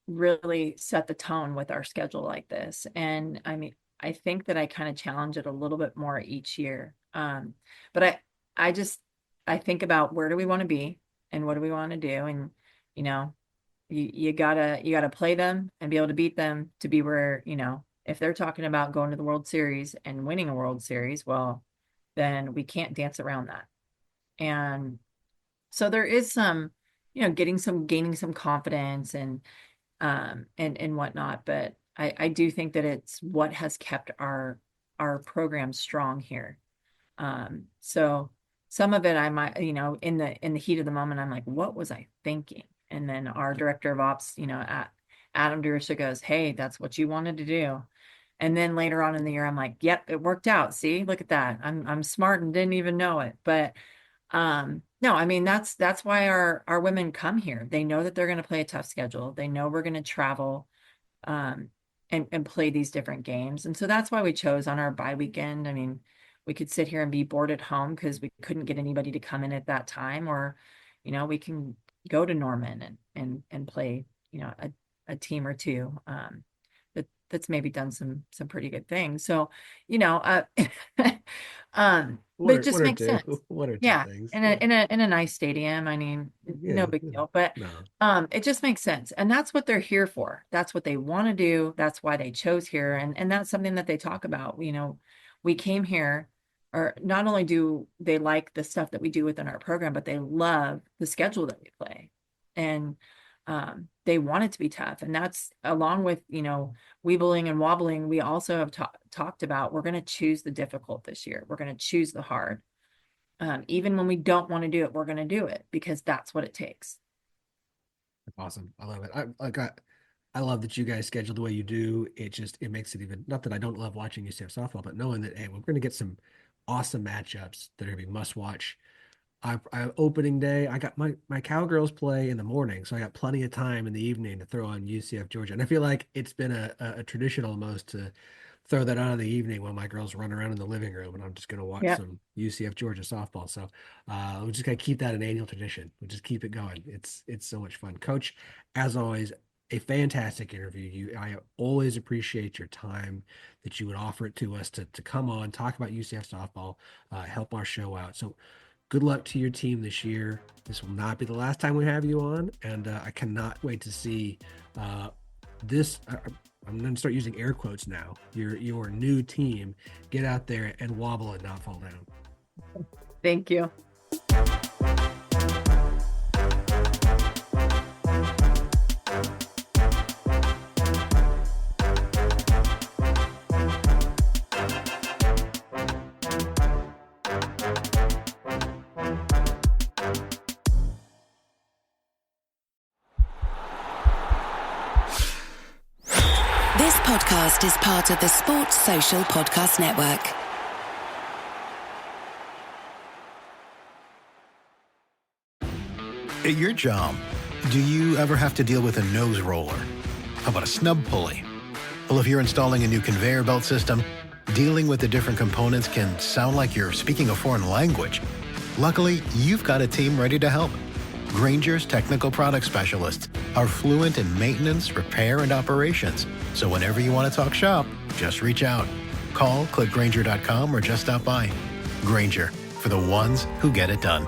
really set the tone with our schedule like this. And I mean, I think that I kind of challenge it a little bit more each year. But I just, I think about where do we want to be and what do we want to do? And, you know, you gotta play them and be able to beat them to be where, if they're talking about going to the World Series and winning a World Series, well, then we can't dance around that. And so there is some, gaining some confidence and whatnot. But I do think that it's what has kept our program strong here. So some of it I might, in the heat of the moment, I'm like, what was I thinking? And then our director of ops, Adam Durisha goes, hey, that's what you wanted to do. And then later on in the year, I'm like, yep, it worked out. See, look at that. I'm smart and didn't even know it. But no, I mean, that's why our women come here. They know that they're going to play a tough schedule. They know we're going to travel um and play these different games. And so that's why we chose on our bye weekend. I mean, we could sit here and be bored at home because we couldn't get anybody to come in at that time, or we can go to Norman and play a team or two that's maybe done some pretty good things. So but it just makes sense. One or two Yeah, things. in a nice stadium. I mean, no big deal. But No. it just makes sense. And that's what they're here for. That's what they want to do. That's why they chose here. And that's something that they talk about. We came here, or not only do they like the stuff that we do within our program, but they love the schedule that we play. And they want it to be tough. And that's along with, weebling and wobbling. We also have talked about, we're going to choose the difficult this year. We're going to choose the hard. Even when we don't want to do it, we're going to do it because that's what it takes. Awesome. I love it. I love that you guys schedule the way you do. It makes it even, not that I don't love watching UCF softball, but knowing that, hey, we're going to get some awesome matchups that are going to be must watch. Opening day, I got my Cowgirls play in the morning, so I got plenty of time in the evening to throw on UCF Georgia. And I feel like it's been a tradition almost to throw that on in the evening when my girls run around in the living room, and I'm just going to watch some UCF Georgia softball. So we're just going to keep that an annual tradition. We'll just keep it going. It's so much fun. Coach, as always, a fantastic interview. I always appreciate your time that you would offer it to us to come on, talk about UCF softball, help our show out. So good luck to your team this year. This will not be the last time we have you on, and I cannot wait to see this. I'm going to start using air quotes now. Your new team get out there and wobble and not fall down. Thank you. This podcast is part of the Sports Social Podcast Network. At your job, do you ever have to deal with a nose roller? How about a snub pulley? Well, if you're installing a new conveyor belt system, dealing with the different components can sound like you're speaking a foreign language. Luckily, you've got a team ready to help. Grainger's technical product specialists are fluent in maintenance, repair, and operations. So whenever you want to talk shop, just reach out. Call, click Grainger.com, or just stop by. Grainger, for the ones who get it done.